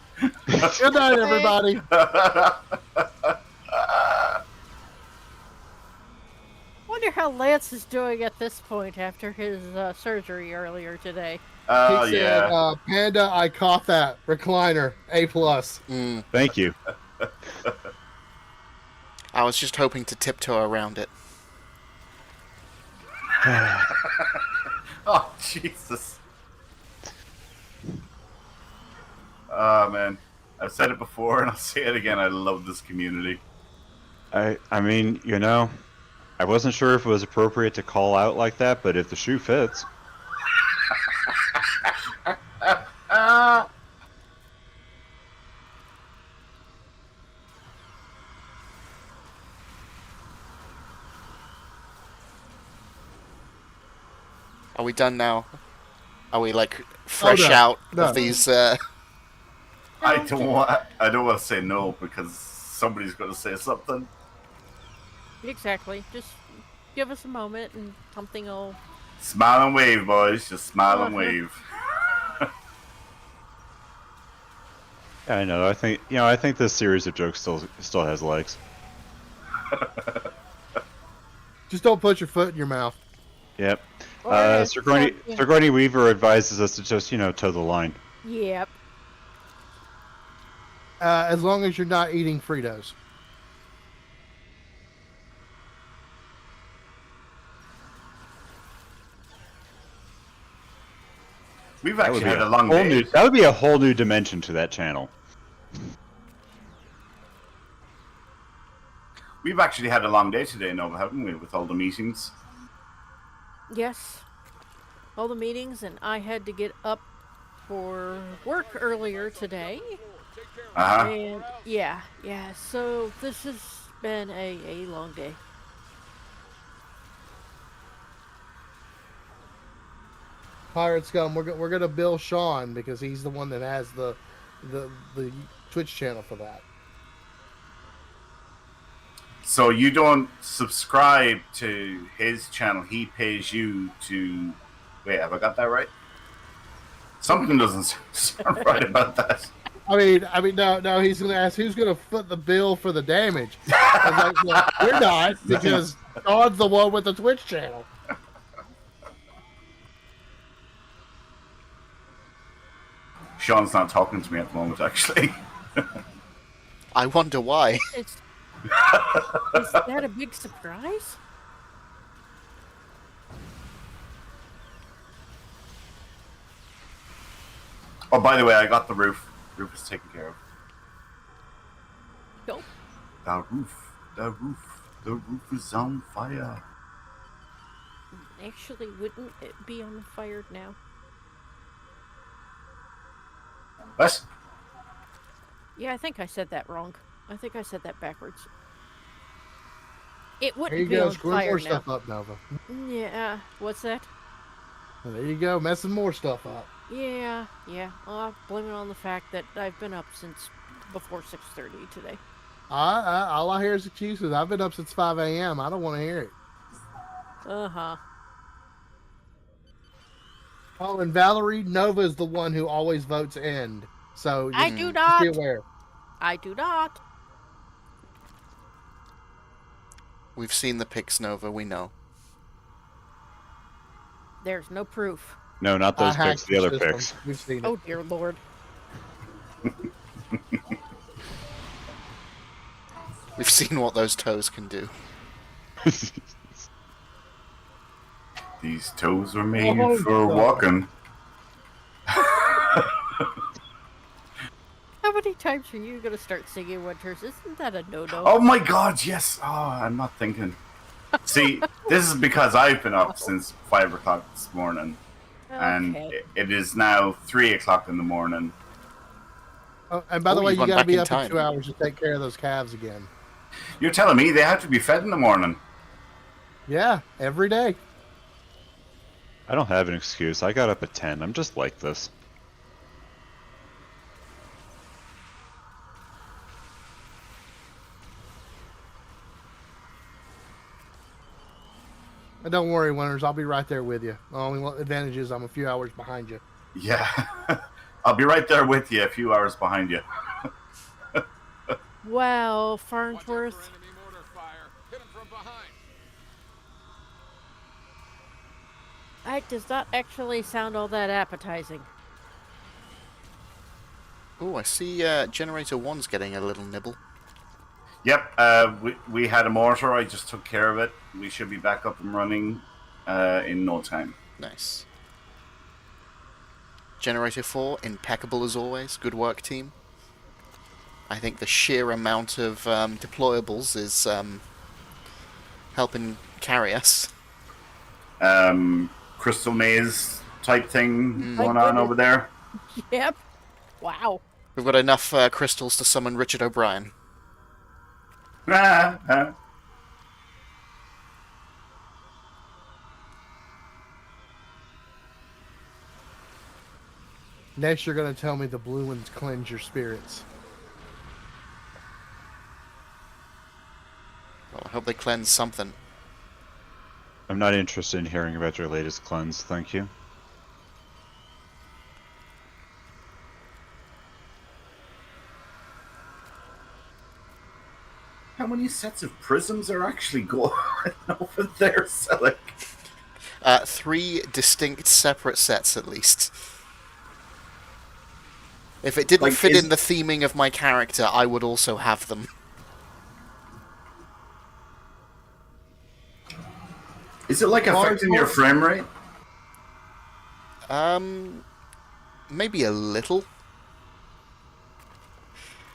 Good night, everybody. Wonder how Lance is doing at this point after his surgery earlier today. Oh He said, yeah. Panda, I caught that. Recliner, A+. Thank you. I was just hoping to tiptoe around it. Oh Jesus. Oh man. I've said it before and I'll say it again. I love this community. I mean, I wasn't sure if it was appropriate to call out like that, but if the shoe fits. Are we done now? Are we like fresh no. out No. of these? I don't want to say no because somebody's going to say something. Exactly. Just give us a moment and something will. Smile and wave, boys. Just smile and Uh-huh. wave. Yeah, I know. I think this series of jokes still has legs. Just don't put your foot in your mouth. Yep. Or Sigourney Weaver advises us to just, toe the line. Yep. As long as you're not eating Fritos. We've actually had a long day. That would be a whole new dimension to that channel. We've actually had a long day today, Nova, haven't we, with all the meetings? Yes. All the meetings, and I had to get up for work earlier today. Uh-huh. And yeah. So this has been a long day. Pirate Scum, we're gonna bill Sean because he's the one that has the Twitch channel for that. So you don't subscribe to his channel. He pays you to... Wait, have I got that right? Something doesn't sound right about that. I mean, no. He's gonna ask who's gonna foot the bill for the damage. I was like, well, we're not because Sean's the one with the Twitch channel. Sean's not talking to me at the moment, actually. I wonder why. Is that a big surprise? Oh, by the way, I got the roof. Roof is taken care of. Nope. The roof is on fire. Actually, wouldn't it be on the fire now? What? Yeah, I think I said that wrong. I think I said that backwards. It There wouldn't you be go, on screwing fire more now. stuff up, Nova. Yeah, what's that? There you go, messing more stuff up. Yeah. I'll blame it on the fact that I've been up since before 6:30 today. All I hear is excuses. I've been up since 5 a.m. I don't want to hear it. Uh-huh. Oh, and Valerie, Nova is the one who always votes end. So I just, do just not. be aware. I do not. We've seen the pics, Nova. We know. There's no proof. No, not those I picks, hacked the other system. picks. We've seen it. Oh, dear Lord. We've seen what those toes can do. These toes were made Oh, for God. walking. How many times are you going to start singing Winters? Isn't that a no-no? Oh my god, yes! Oh, I'm not thinking. See, this is because I've been up since 5 o'clock this morning. And Okay. it is now 3 o'clock in the morning. Oh, and by the Oh, way, you've you gone got to back be in up time. in 2 hours to take care of those calves again. You're telling me they have to be fed in the morning? Yeah, every day. I don't have an excuse. I got up at 10. I'm just like this. And don't worry, Winters, I'll be right there with you. The only advantage is I'm a few hours behind you. Yeah. I'll be right there with you, a few hours behind you. Well, Watch out Farnsworth, for enemy mortar fire. Hit 'em from behind. that does not actually sound all that appetizing. Oh, I see Generator 1's getting a little nibble. Yep, we had a mortar. I just took care of it. We should be back up and running in no time. Nice. Generator 4, impeccable as always. Good work, team. I think the sheer amount of deployables is helping carry us. Crystal maze type thing My going on goodness. over there. Yep. Wow. We've got enough crystals to summon Richard O'Brien. Next, you're going to tell me the blue ones cleanse your spirits. Well, I hope they cleanse something. I'm not interested in hearing about your latest cleanse, thank you. How many sets of prisms are actually going over there, Selleck? 3 distinct separate sets at least. If it didn't fit in the theming of my character, I would also have them. Is it like affecting your frame rate? Maybe a little.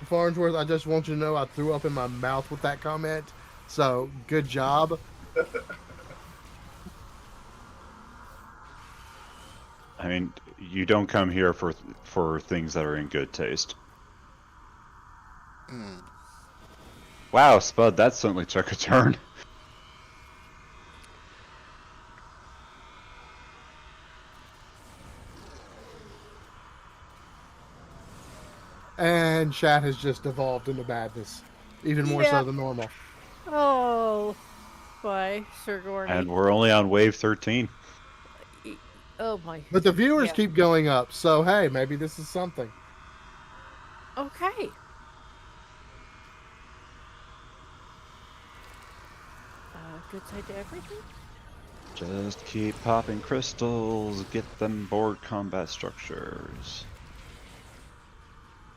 Farnsworth, I just want you to know I threw up in my mouth with that comment. So, good job. I mean, you don't come here for things that are in good taste. Wow, Spud, that certainly took a turn. And chat has just evolved into madness. Even more so than normal. Oh, bye, Sir Gordy. And we're only on wave 13. Oh my. But the viewers keep going up, so hey, maybe this is something. Okay. Good side to everything? Just keep popping crystals, get them board combat structures.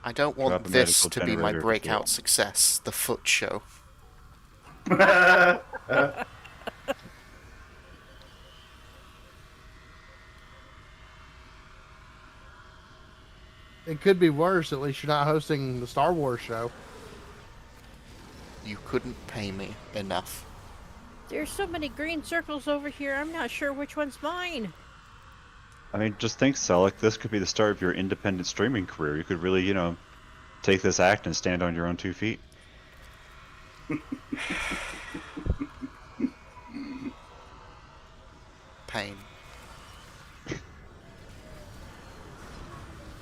I don't Drop want a this medical to be my generator breakout field. success, the foot show. It could be worse. At least you're not hosting the Star Wars show. You couldn't pay me enough. There's so many green circles over here, I'm not sure which one's mine. I mean, just think, Selleck, this could be the start of your independent streaming career. You could really, you know, take this act and stand on your own 2 feet. Pain.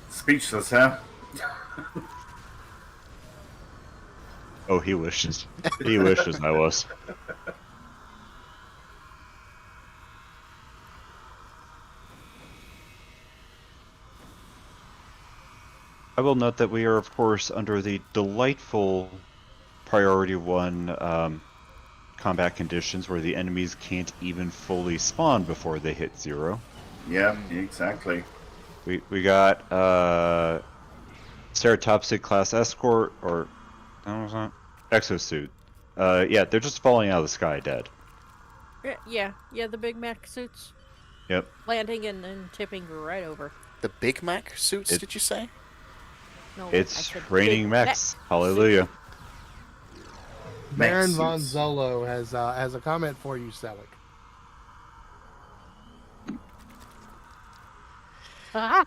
Speechless, huh? Oh, he wishes. He wishes I was. I will note that we are, of course, under the delightful Priority 1 combat conditions where the enemies can't even fully spawn before they hit 0. Yeah, exactly. We got Ceratopsid class escort, or no, it's not exosuit. Yeah, they're just falling out of the sky dead. Yeah, the Big Mac suits. Yep. Landing and then tipping right over. The Big Mac suits, did you say? No, It's raining mechs. Hallelujah. Baron Mech Von suits. Zolo has a comment for you, Selleck. I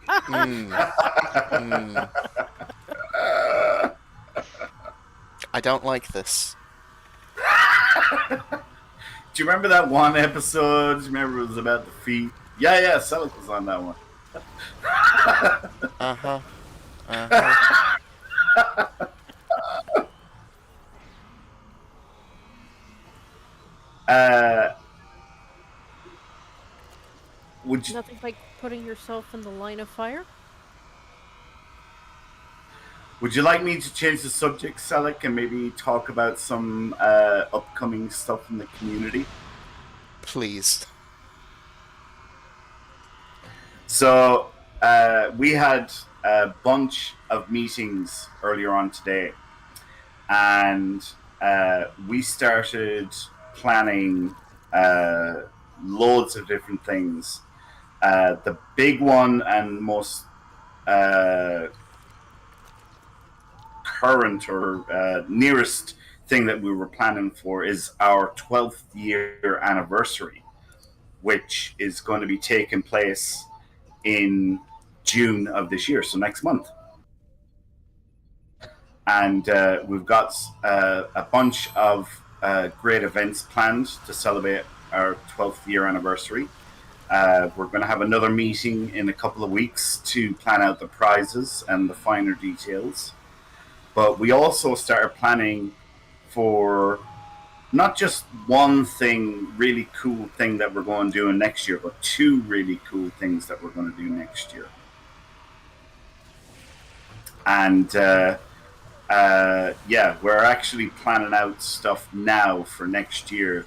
don't like this. Do you remember that one episode? Do you remember it was about the feet? Yeah, Selleck was on that one. Uh-huh. Uh-huh. Would you, Nothing like putting yourself in the line of fire. would you like me to change the subject, Selleck, and maybe talk about some upcoming stuff in the community? Please. So, we had a bunch of meetings earlier on today, and we started planning loads of different things. The big one and most current or nearest thing that we were planning for is our 12th year anniversary, which is going to be taking place in June of this year, so next month. And we've got a bunch of great events planned to celebrate our 12th year anniversary. We're going to have another meeting in a couple of weeks to plan out the prizes and the finer details. But we also started planning for not just one really cool thing that we're going to do next year, but two really cool things that we're going to do next year. And yeah, we're actually planning out stuff now for next year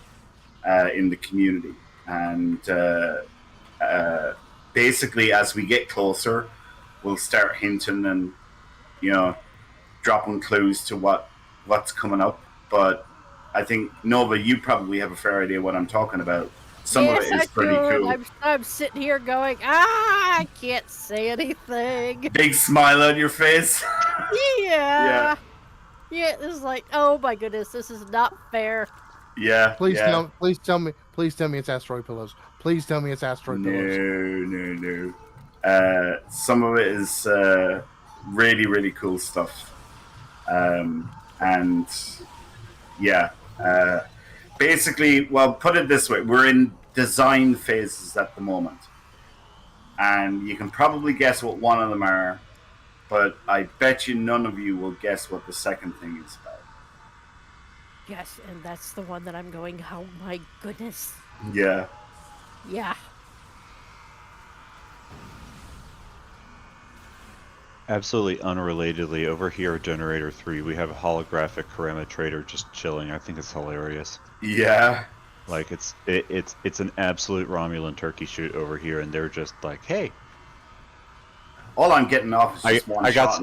in the community. And basically, as we get closer, we'll start hinting and, you know, dropping clues to what's coming up. But I think, Nova, you probably have a fair idea what I'm talking about. Some of it is pretty cool. I'm sitting here going, I can't say anything. Big smile on your face. Yeah. Yeah, this is like, oh my goodness, this is not fair. Yeah. Please tell me it's asteroid pillows. Please tell me it's asteroid pillows. No. Some of it is really, really cool stuff. And yeah, basically, well, put it this way, we're in design phases at the moment. And you can probably guess what one of them are, but I bet you none of you will guess what the second thing is about. Yes, and that's the one that I'm going, oh my goodness. Yeah. Yeah. Absolutely unrelatedly, over here at Generator 3, we have a holographic Karama trader just chilling. I think it's hilarious. Yeah. Like, it's an absolute Romulan turkey shoot over here, and they're just like, hey. All I'm getting off is just one shot.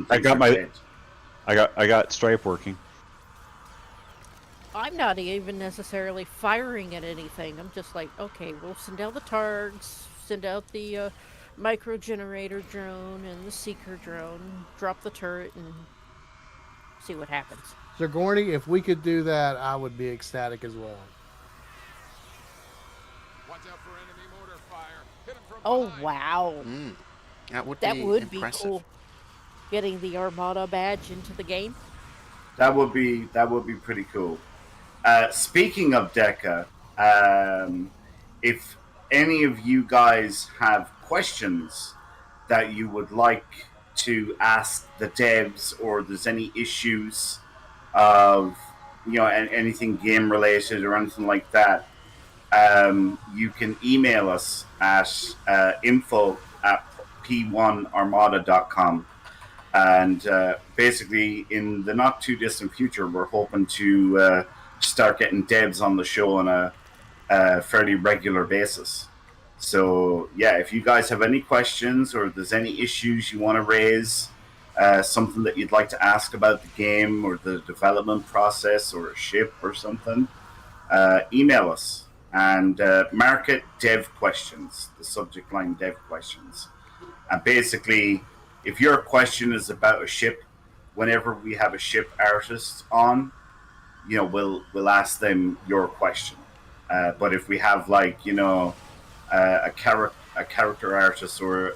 I got Stripe working. I'm not even necessarily firing at anything. I'm just like, okay, we'll send out the targs, send out the micro generator drone and the seeker drone, drop the turret, and see what happens. Zergorny, if we could do that, I would be ecstatic as well. Watch out for enemy mortar fire. Hit 'em from Oh, behind. wow. That would That be would impressive. be cool. Getting the Armada badge into the game. That would be pretty cool. Speaking of DEKA, if any of you guys have questions that you would like to ask the devs, or there's any issues of, you know, anything game related or anything like that, you can email us at info@p1armada.com. And basically, in the not too distant future, we're hoping to start getting devs on the show on a fairly regular basis. So yeah, if you guys have any questions, or there's any issues you want to raise, something that you'd like to ask about the game or the development process or a ship or something, email us and mark it dev questions, the subject line dev questions. And basically, if your question is about a ship, whenever we have a ship artist on, you know, we'll ask them your question. But if we have, like, you know, a character artist or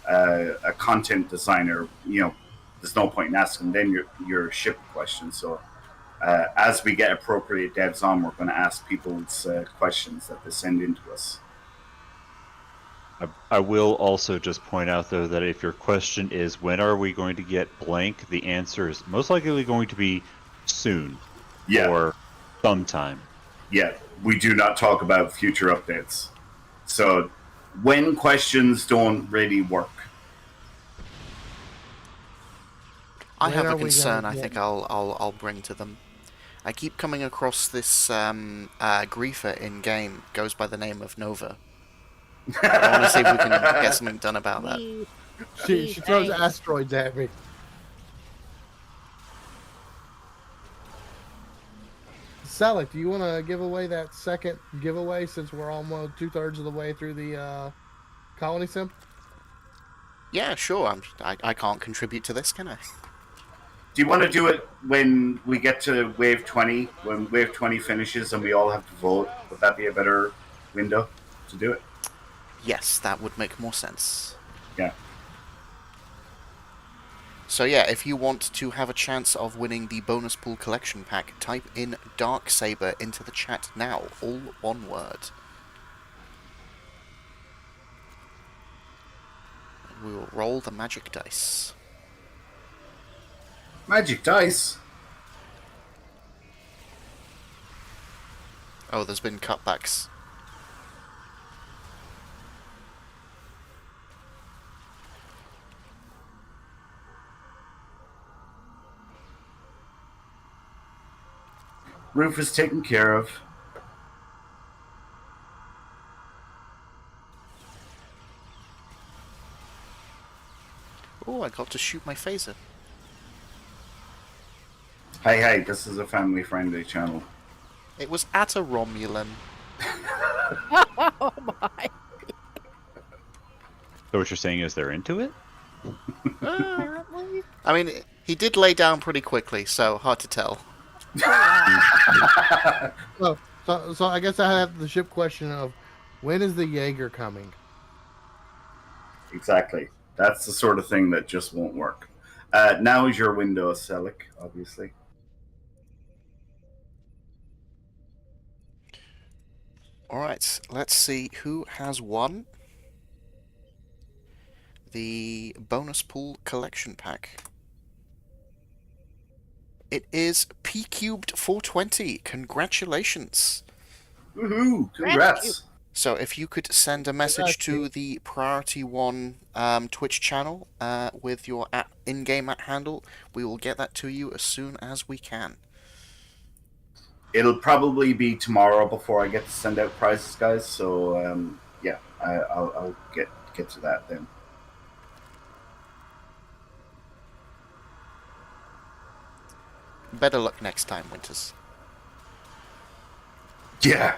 a content designer, you know, there's no point in asking them your ship question. So as we get appropriate devs on, we're going to ask people's questions that they send in to us. I will also just point out, though, that if your question is, when are we going to get blank, the answer is most likely going to be soon. Yeah. Or sometime. Yeah, we do not talk about future updates. So when questions don't really work. I When have are a we concern gonna I get- think I'll bring to them. I keep coming across this griefer in game, goes by the name of Nova. I want to see if we can get something done about that. She throws thanks. asteroids at me. Selleck, do you want to give away that second giveaway, since we're almost 2/3 of the way through the colony sim? Yeah, sure. I can't contribute to this, can I? Do you want to do it when we get to Wave 20, when Wave 20 finishes and we all have to vote? Would that be a better window to do it? Yes, that would make more sense. Yeah. So yeah, if you want to have a chance of winning the bonus pool collection pack, type in Darksaber into the chat now, all one word. We will roll the magic dice. Magic dice. Oh, there's been cutbacks. Roof is taken care of. Oh, I got to shoot my phaser. Hey, this is a family-friendly channel. It was at a Romulan. Oh my! So what you're saying is they're into it? Apparently. I mean, he did lay down pretty quickly, so hard to tell. So I guess I have the ship question of when is the Jaeger coming? Exactly. That's the sort of thing that just won't work. Now is your window, Selic, obviously. Alright, let's see who has won the bonus pool collection pack. It is P Cubed 420. Congratulations. Woohoo! Congrats! So if you could send a message to the Priority One Twitch channel with your in-game handle, we will get that to you as soon as we can. It'll probably be tomorrow before I get to send out prizes, guys. So yeah, I'll get to that then. Better luck next time, Winters. Yeah.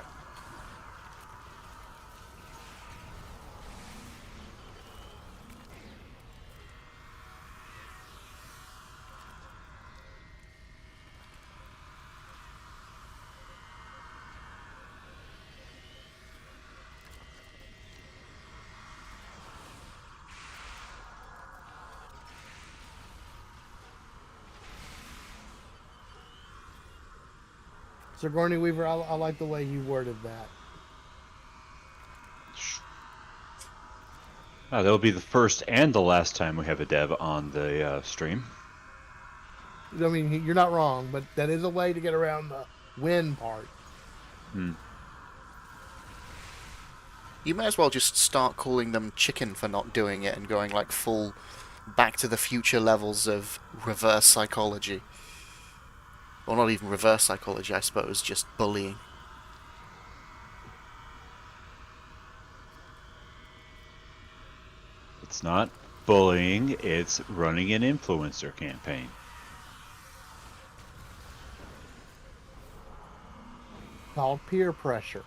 Sigourney Weaver, I like the way you worded that. That'll be the first and the last time we have a dev on the stream. I mean, you're not wrong, but that is a way to get around the win part. You may as well just start calling them chicken for not doing it and going like full Back to the Future levels of reverse psychology. Or not even reverse psychology, I suppose, just bullying. It's not bullying, it's running an influencer campaign. Called peer pressure.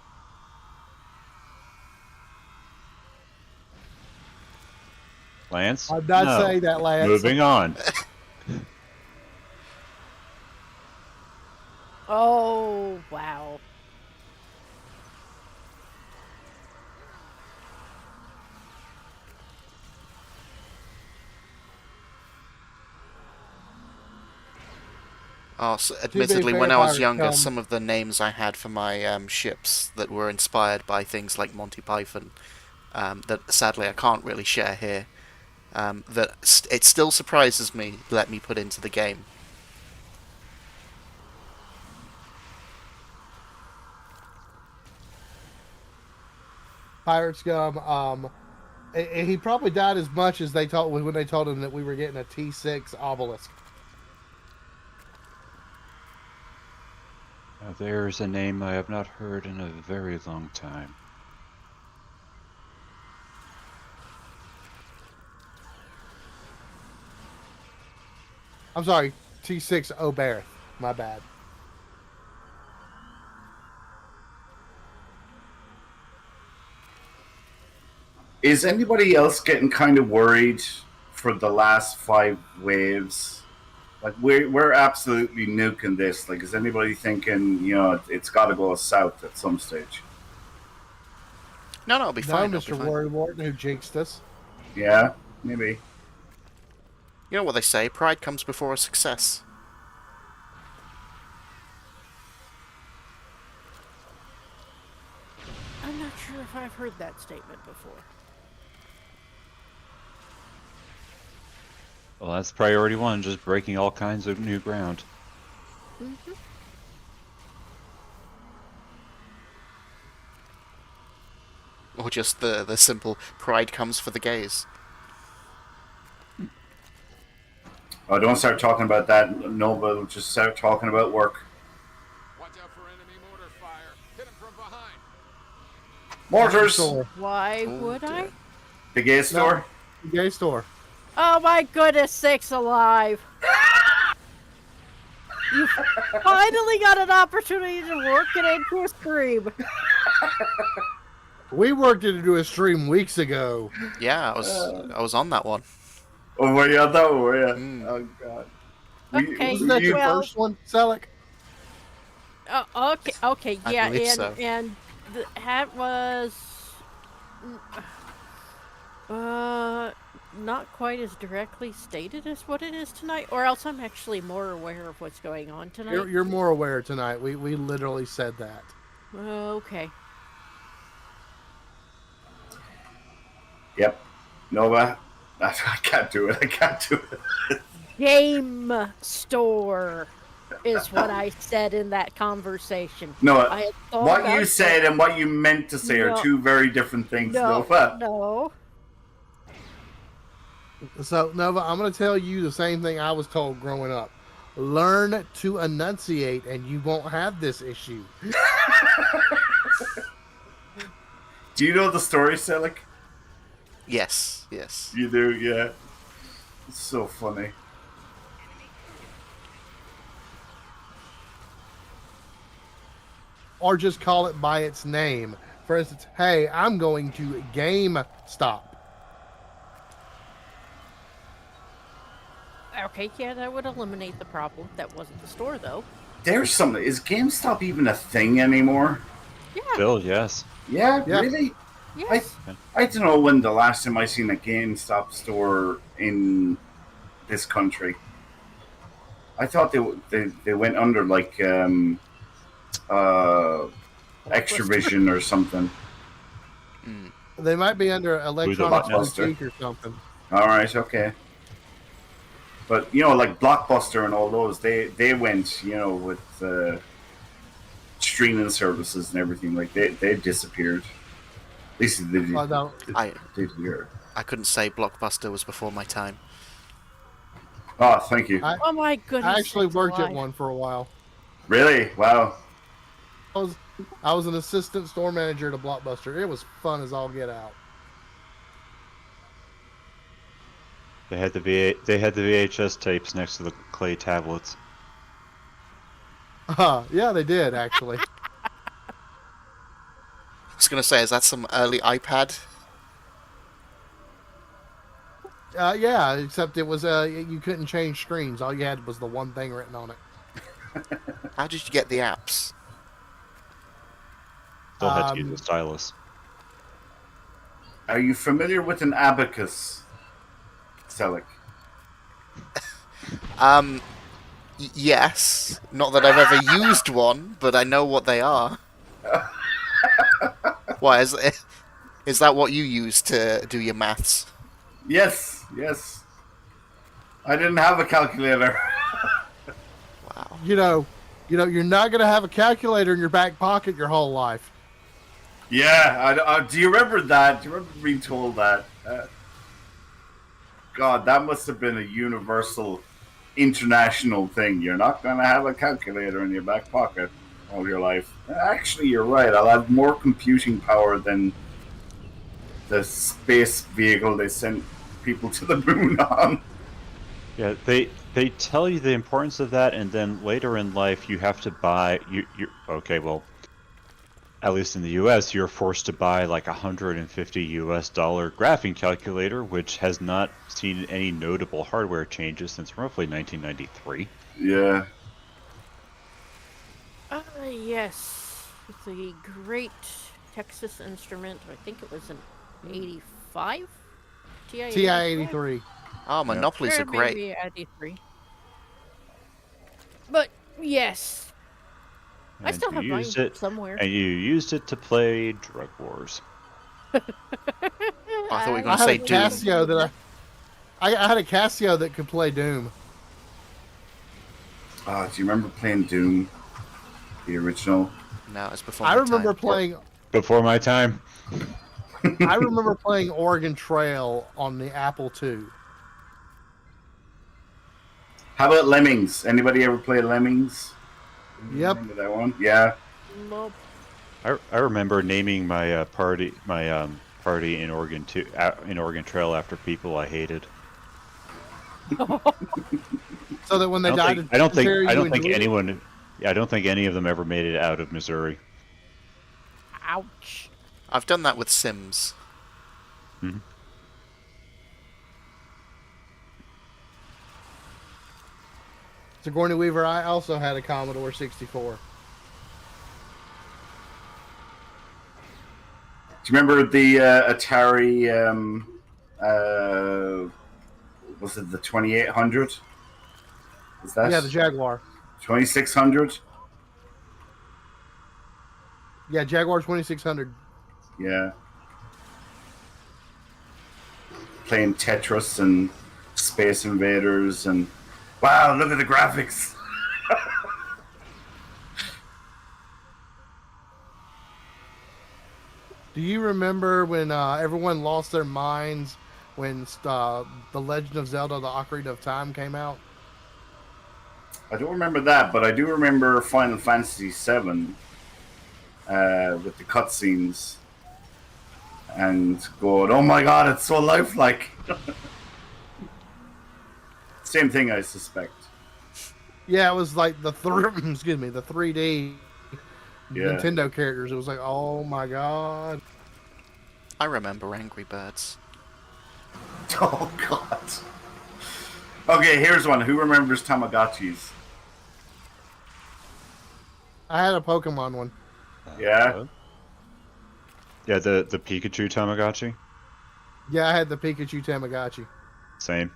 Lance? I'm not No. saying that, Lance. Moving on. Oh wow! Oh, so admittedly, when I was fair, younger, some of the names I had for my ships that were inspired by things like Monty Python, that sadly I can't really share here, it still surprises me, let me put into the game. Pirate Scum, he probably died as much as they told when they told him that we were getting a T6 obelisk. Now there's a name I have not heard in a very long time. I'm sorry, T6 Oberth. My bad. Is anybody else getting kind of worried for the last 5 waves? Like we're absolutely nuking this. Like, is anybody thinking, it's got to go south at some stage? No, it'll be fine. No, It'll be Mr. fine. Worry Wharton, who jinxed us. Yeah, maybe. You know what they say, pride comes before a success. I'm not sure if I've heard that statement before. Well, that's priority one, just breaking all kinds of new ground. Or just the simple pride comes for the gays. Oh, don't start talking about that. No, but just start talking about work. Watch out for enemy mortar fire. Hit them from behind. Mortars. Store. Why Oh, would I? dear. The gay store. Gay store. Oh my goodness sakes alive! You finally got an opportunity to work it into a stream. We worked it into a stream weeks ago. Yeah, I was on that one. Oh, were you on that one? Were you? Mm. Oh God. Okay, Wasn't that your well, first one, Selleck? okay, I yeah, believe and so. and that was not quite as directly stated as what it is tonight, or else I'm actually more aware of what's going on tonight. You're more aware tonight. We literally said that. Okay. Yep. Nova. I can't do it. I can't do it. Game store is what I said in that conversation. No, I had thought what about you said and what you meant to say are No. two very different things, No, Nova. no. So, Nova, I'm going to tell you the same thing I was told growing up. Learn to enunciate, and you won't have this issue. Do you know the story, Selleck? Yes, yes. You do, yeah. It's so funny. Or just call it by its name. For instance, hey, I'm going to GameStop. Okay, yeah, that would eliminate the problem. That wasn't the store, though. There's something. Is GameStop even a thing anymore? Yeah, Bill, yes. Yeah, Yeah. really? yes. I don't know when the last time I seen a GameStop store in this country. I thought they went under like Extravision or something. They might be under Electronics Blockbuster. Boutique or something. All right, okay. But you know, like Blockbuster and all those, they went, you know, with streaming services and everything. Like they disappeared. At least they did. Oh, no. Did here. I couldn't say Blockbuster was before my time. Oh, thank you. Oh my goodness. I actually sakes worked at alive. one for a while. Really? Wow. I was an assistant store manager at a Blockbuster. It was fun as all get out. They had the VHS tapes next to the clay tablets. Yeah, they did actually. I was gonna say, is that some early iPad? Yeah, except it was you couldn't change screens. All you had was the one thing written on it. How did you get the apps? Still had to use a stylus. Are you familiar with an abacus, Selleck? Yes. Not that I've ever used one, but I know what they are. Why, is that what you use to do your maths? Yes, yes. I didn't have a calculator. Wow. You know, you're not gonna have a calculator in your back pocket your whole life. Yeah, do you remember that? Do you remember being told that? God, that must have been a universal, international thing. You're not going to have a calculator in your back pocket all your life. Actually, you're right. I'll have more computing power than the space vehicle they sent people to the moon on. Yeah, they tell you the importance of that, and then later in life you have to buy. Okay, well, at least in the U.S., you're forced to buy like $150 graphing calculator, which has not seen any notable hardware changes since roughly 1993. Yeah. Yes. The great Texas Instrument, I think it was an 85? TI-83. Oh, Monopolies are great. Maybe 83. But, yes. I And still you have mine used it, somewhere. and you used it to play Drug Wars. I thought you were I going to have say a Doom. Casio that I had a Casio that could play Doom. Do you remember playing Doom, the original? No, it's before I my remember time. playing. Before my time. I remember playing Oregon Trail on the Apple II. How about Lemmings? Anybody ever play Lemmings? Yep. Remember that one? Yeah. Nope. I remember naming my party in Oregon in Oregon Trail after people I hated. So that when they died in I don't think Terry, I you don't think enjoyed it? anyone. Yeah, I don't think any of them ever made it out of Missouri. Ouch. I've done that with Sims. Mhm. Sigourney Weaver, I also had a Commodore 64. Do you remember the Atari? Was it the 2800? Is that Yeah, the Jaguar. 2600? Yeah, Jaguar 2600. Yeah. Playing Tetris and Space Invaders and wow, look at the graphics. Do you remember when everyone lost their minds when The Legend of Zelda: The Ocarina of Time came out? I don't remember that, but I do remember Final Fantasy VII with the cutscenes and going, "Oh my god, it's so lifelike." Same thing, I suspect. Yeah, it was like the 3D Yeah. Nintendo characters. It was like, oh my god. I remember Angry Birds. Oh god. Okay, here's one. Who remembers Tamagotchis? I had a Pokemon one. Yeah. Yeah, the Pikachu Tamagotchi. Yeah, I had the Pikachu Tamagotchi. Same.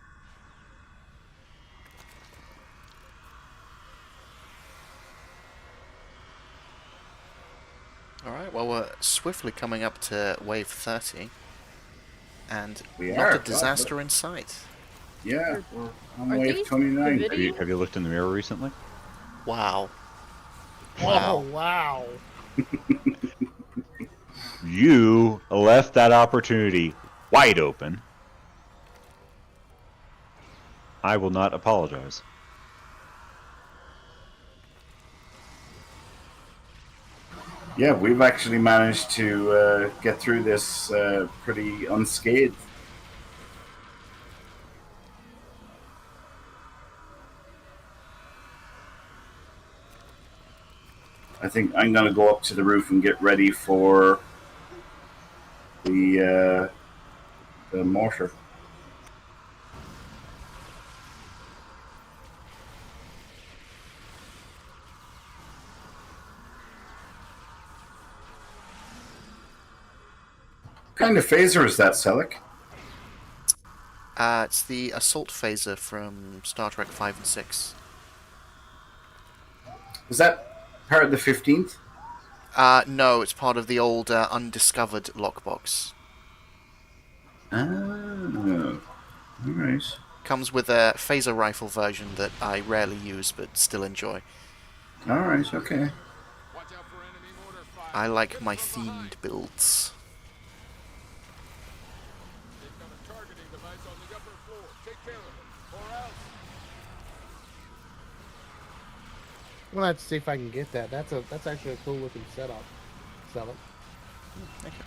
Alright, well, we're swiftly coming up to wave 30. And We not are. a disaster in sight. Yeah. We're on Are wave these 29. Davidian? Have you looked in the mirror recently? Wow. Oh, Wow. wow. You left that opportunity wide open. I will not apologize. Yeah, we've actually managed to get through this pretty unscathed. I think I'm going to go up to the roof and get ready for the mortar. What kind of phaser is that, Selleck? It's the assault phaser from Star Trek 5 and 6. Is that part of the 15th? No, it's part of the old undiscovered lockbox. Oh, all right. Comes with a phaser rifle version that I rarely use but still enjoy. All right, okay. Watch out for enemy mortar fire. I like my themed builds. They've got a targeting device on the upper floor. Take care of it, or else. I'm gonna have to see if I can get that. That's actually a cool looking setup. Sell it. Thank you.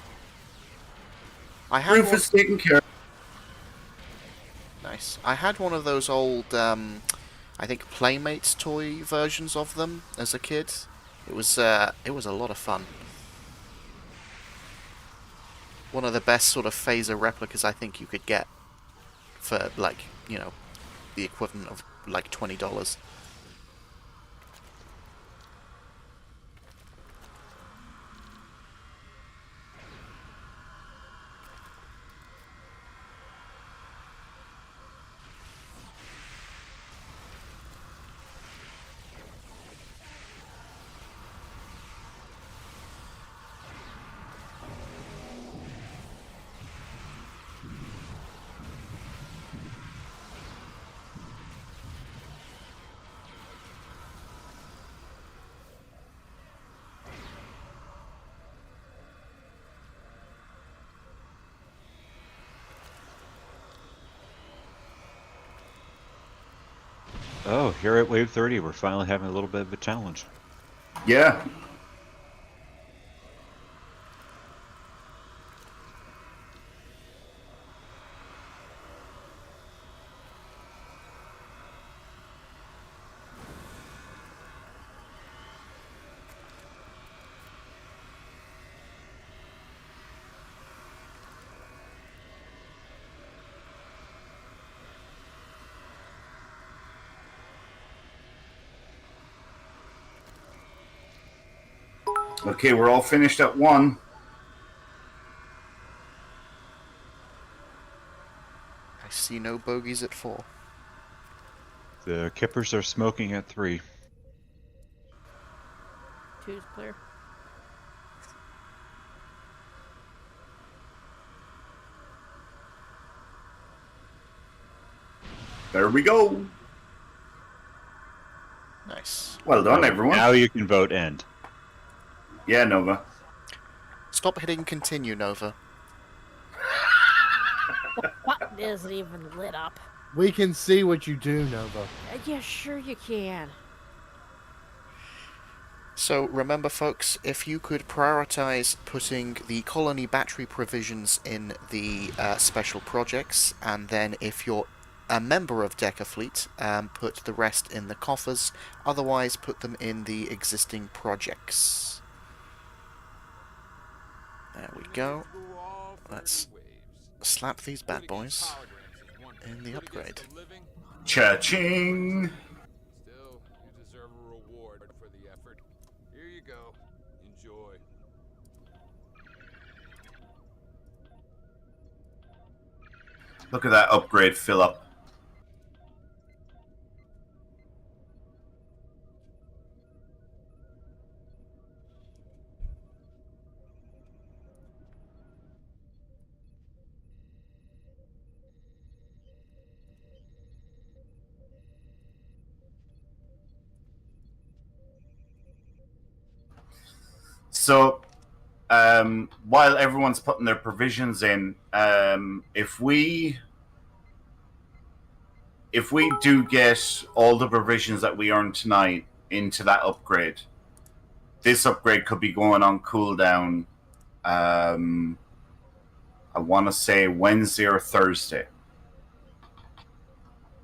I had Roof one... is taken care of. Nice. I had one of those old, I think Playmates toy versions of them as a kid. It was a lot of fun. One of the best sort of phaser replicas I think you could get for, like, you know, the equivalent of like $20. here at Wave 30, we're finally having a little bit of a challenge. Yeah. Okay, we're all finished at 1. I see no bogeys at 4. The Kippers are smoking at 3. 2's clear. There we go. Nice. Well done, everyone. Now you can vote end. Yeah, Nova. Stop hitting continue, Nova. The button isn't even lit up. We can see what you do, Nova. Yeah, sure you can. So remember, folks, if you could prioritize putting the colony battery provisions in the special projects, and then if you're a member of DEKA Fleet, put the rest in the coffers. Otherwise, put them in the existing projects. There we go. Let's slap these bad boys in the upgrade. Cha-ching! Still, you deserve a reward for the effort. Here you go. Enjoy. Look at that upgrade fill up. So, while everyone's putting their provisions in, if we do get all the provisions that we earned tonight into that upgrade, this upgrade could be going on cooldown. I want to say Wednesday or Thursday.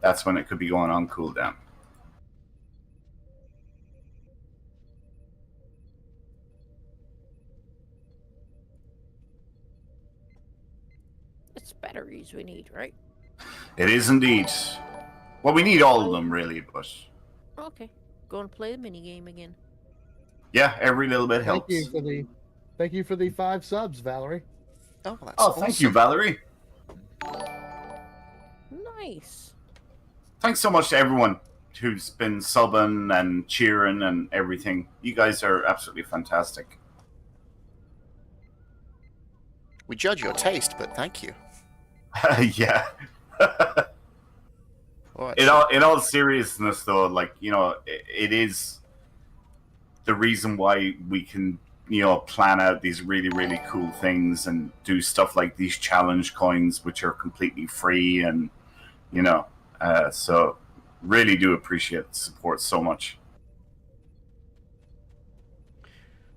That's when it could be going on cooldown. It's batteries we need, right? It is indeed. Well, we need all of them, really, but Okay. Go and play the minigame again. yeah, every little bit helps. Thank you for the 5 subs, Valerie. Oh, that's Oh, thank you, awesome. Valerie. Nice. Thanks so much to everyone who's been subbing and cheering and everything. You guys are absolutely fantastic. We judge your taste, but thank you. Yeah. Alright, In all seriousness, though, like, you know, it is the reason why we can, you know, plan out these really, really cool things and do stuff like these challenge coins, which are completely free, and, you know, so really do appreciate the support so much.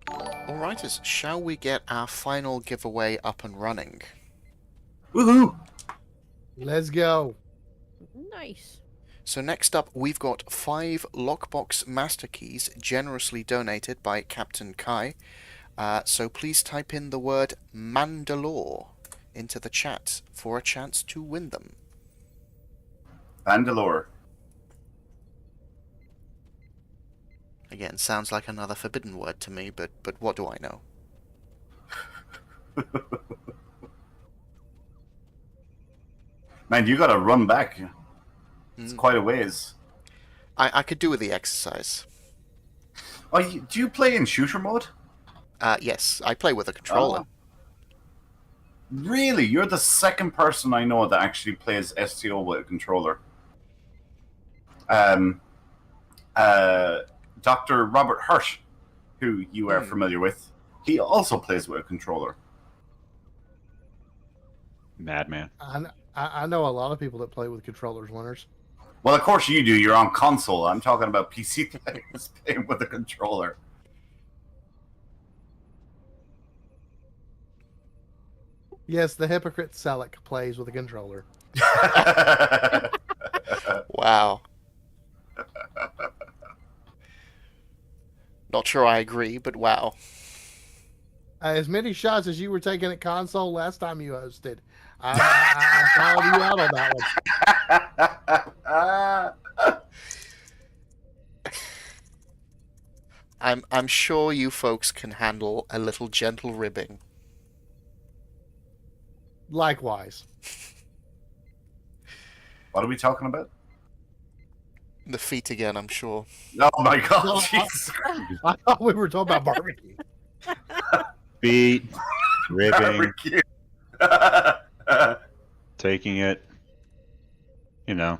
Alrighties, shall we get our final giveaway up and running? Woohoo! Let's go. Nice. So next up, we've got 5 Lockbox Master Keys generously donated by Captain Kai. So please type in the word Mandalore into the chat for a chance to win them. Bandalore. Again, sounds like another forbidden word to me, but what do I know? Man, you gotta run back. It's Mm. quite a ways. I could do with the exercise. Oh, do you play in shooter mode? Yes, I play with a controller. Oh. Really? You're the second person I know that actually plays STO with a controller. Dr. Robert Hurt, who you are familiar with, he also plays with a controller. Madman. I know a lot of people that play with controllers, winners. Well, of course you do. You're on console. I'm talking about PC players playing with a controller. Yes, the hypocrite Selleck plays with a controller. Wow. Not sure I agree, but wow. As many shots as you were taking at console last time you hosted, I'm calling you out on that one. I'm sure you folks can handle a little gentle ribbing. Likewise. What are we talking about? The feet again, I'm sure. Oh my god, No, Jesus. I thought we were talking about barbecue. Beat, ribbing, Barbecue. taking it. You know.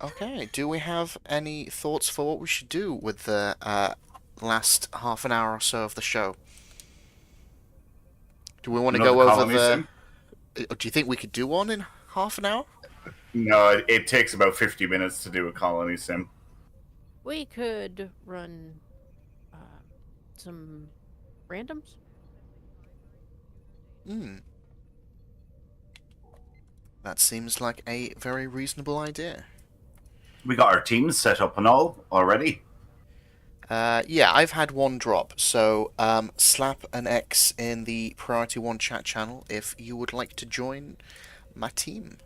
Okay, do we have any thoughts for what we should do with the last half an hour or so of the show? Do we want to Another go over colony the... sim? Do you think we could do one in half an hour? No, it takes about 50 minutes to do a colony sim. We could run some randoms. Hmm. That seems like a very reasonable idea. We got our teams set up and all already. Yeah, I've had one drop, so slap an X in the Priority 1 chat channel if you would like to join my team.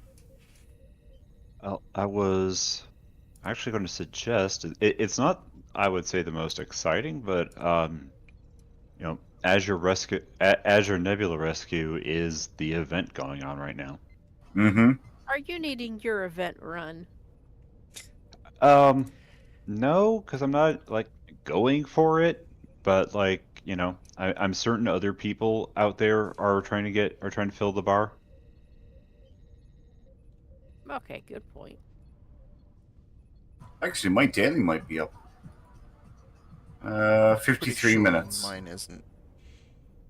Well, I was actually going to suggest it's not, I would say, the most exciting, but you know, Azure Nebula Rescue is the event going on right now. Mm-hmm. Are you needing your event run? No, because I'm not like going for it, but like, you know, I'm certain other people out there are trying to fill the bar. Okay, good point. Actually, my daily might be up. Pretty 53 sure minutes. Mine isn't.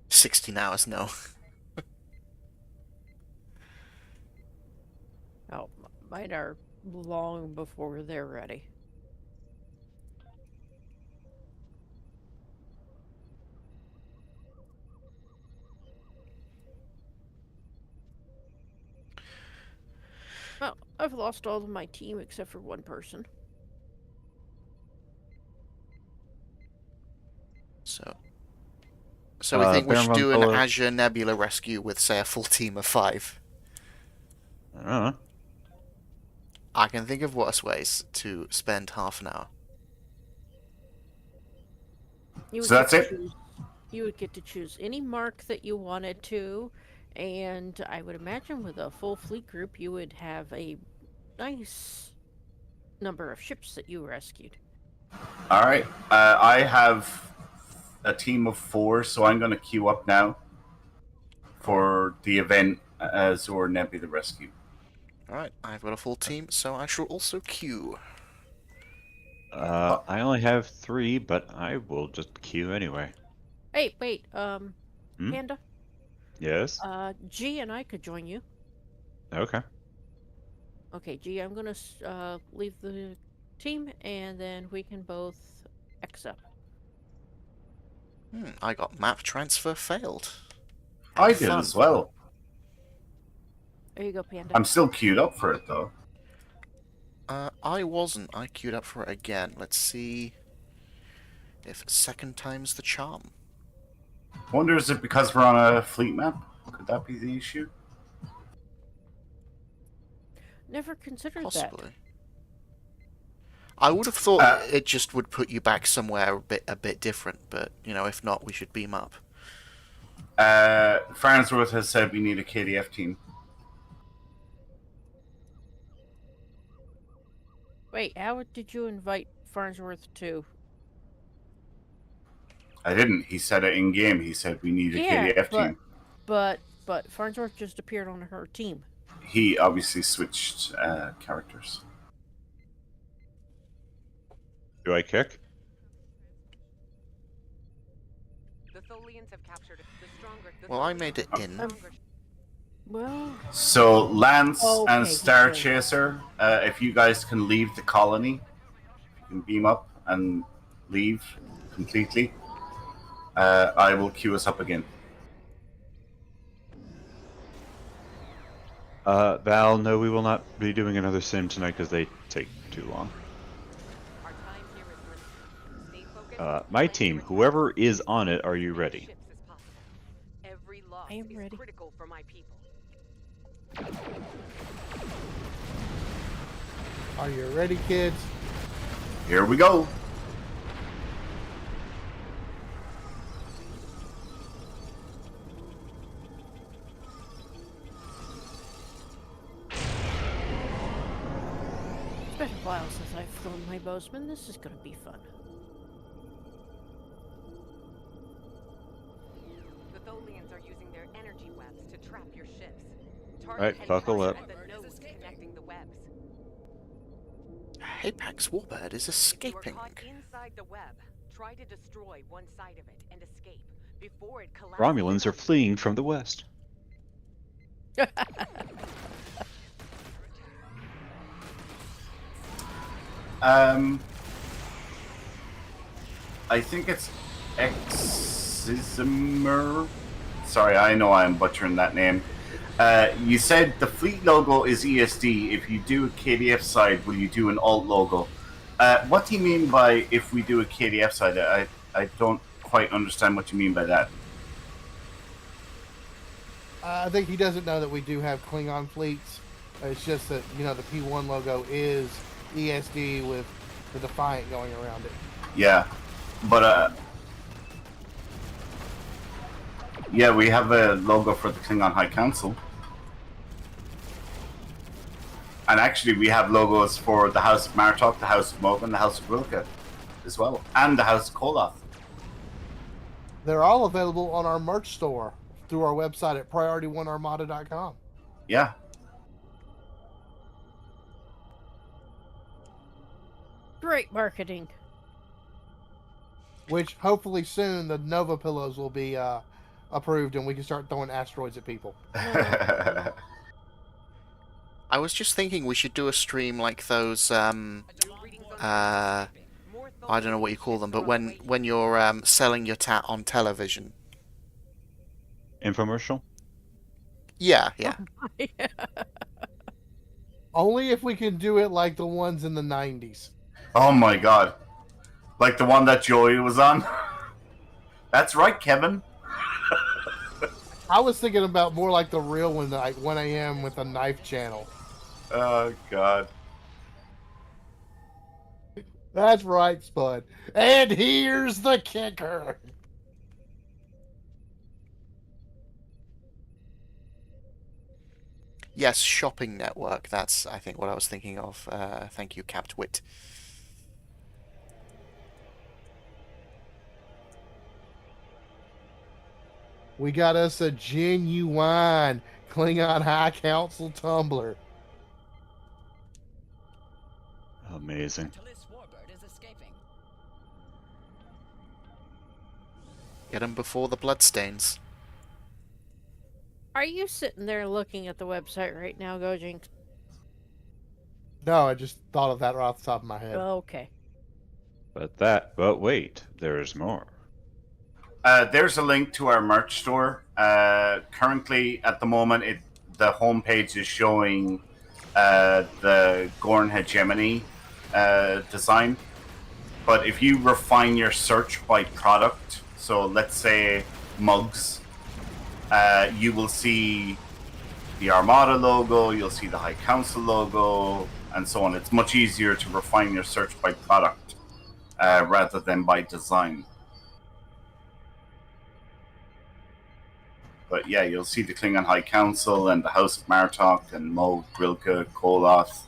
16 hours, no. Oh, mine are long before they're ready. Well, I've lost all of my team except for one person. So we think we should do an Baron von Azure Nebula rescue with, say, a full team of 5. I don't know. I can think of worse ways to spend half an hour. So that's it? You would get to choose any mark that you wanted to, and I would imagine with a full fleet group, you would have a nice number of ships that you rescued. All right. I have a team of 4, so I'm going to queue up now for the event Azure Nebula Rescue. Alright, I've got a full team, so I shall also queue. I only have 3, but I will just queue anyway. Hey, wait, Panda? Yes? G and I could join you. Okay. Okay, G, I'm gonna leave the team, and then we can both X up. I got map transfer failed. I Have did fun. as well. There you go, Panda. I'm still queued up for it, though. I wasn't. I queued up for it again. Let's see if second time's the charm. Wonder, is it because we're on a fleet map? Could that be the issue? Never considered Possibly. that. I wowould have thought it just would put you back somewhere a bit different, but you know, if not, we should beam up. Farnsworth has said we need a KDF team. Wait, how did you invite Farnsworth to? I didn't. He said it in game. He said we need a KDF team. But Farnsworth just appeared on her team. He obviously switched characters. Do I kick? The Tholians have captured the stronger. Well, I made it in. Well, So Lance Okay, and Star good. Chaser, if you guys can leave the colony, you can beam up and leave completely. I will queue us up again. Val, no, we will not be doing another sim tonight because they take too long. Our time here is limited. Stay focused. My team, whoever is on it, are you ready? Ships as possible. Every loss I am is ready. critical for my people. Are you ready, kids? Here we go. it's been a while since I've flown my Bozeman. This is gonna be fun. The Tholians are using their energy webs to trap your ships. Target Right, buckle headquarters up. at the nodes connecting the webs. Apex Warbird is If you escaping. are caught inside the web, try to destroy one side of it and escape before it collapses. Romulans are fleeing from the west. I think it's Eximer. Sorry, I know I'm butchering that name. You said the fleet logo is ESD. If you do a KDF side, will you do an alt logo? What do you mean by if we do a KDF side? I don't quite understand what you mean by that. I think he doesn't know that we do have Klingon fleets. It's just that, you know, the P1 logo is ESD with the Defiant going around it. Yeah, but yeah, we have a logo for the Klingon High Council. And actually, we have logos for the House of Martok, the House of Mogan, the House of Rilke as well, and the House of Koloth. They're all available on our merch store through our website at PriorityOneArmada.com. Yeah. Great marketing. Which hopefully soon the Nova pillows will be approved and we can start throwing asteroids at people. I was just thinking we should do a stream like those, I don't know what you call them, but when you're selling your tat on television. Infomercial? Yeah. Only if we can do it like the ones in the 90s. Oh my god. Like the one that Joey was on? That's right, Kevin. I was thinking about more like the real one, like 1 a.m. with a knife channel. Oh god. That's right, Spud. And here's the kicker. Yes, shopping network. That's, I think, what I was thinking of. Thank you, Captwit. We got us a genuine Klingon High Council tumbler. Amazing. Get them before the bloodstains. Are you sitting there looking at the website right now, Gojinx? No, I just thought of that right off the top of my head. Okay. But wait, there's more. There's a link to our merch store. Currently, at the moment, the homepage is showing the Gorn Hegemony design. But if you refine your search by product, so let's say mugs, you will see the Armada logo, you'll see the High Council logo, and so on. It's much easier to refine your search by product rather than by design. But yeah, you'll see the Klingon High Council and the House of Martok and Mo, Grilka, Koloth,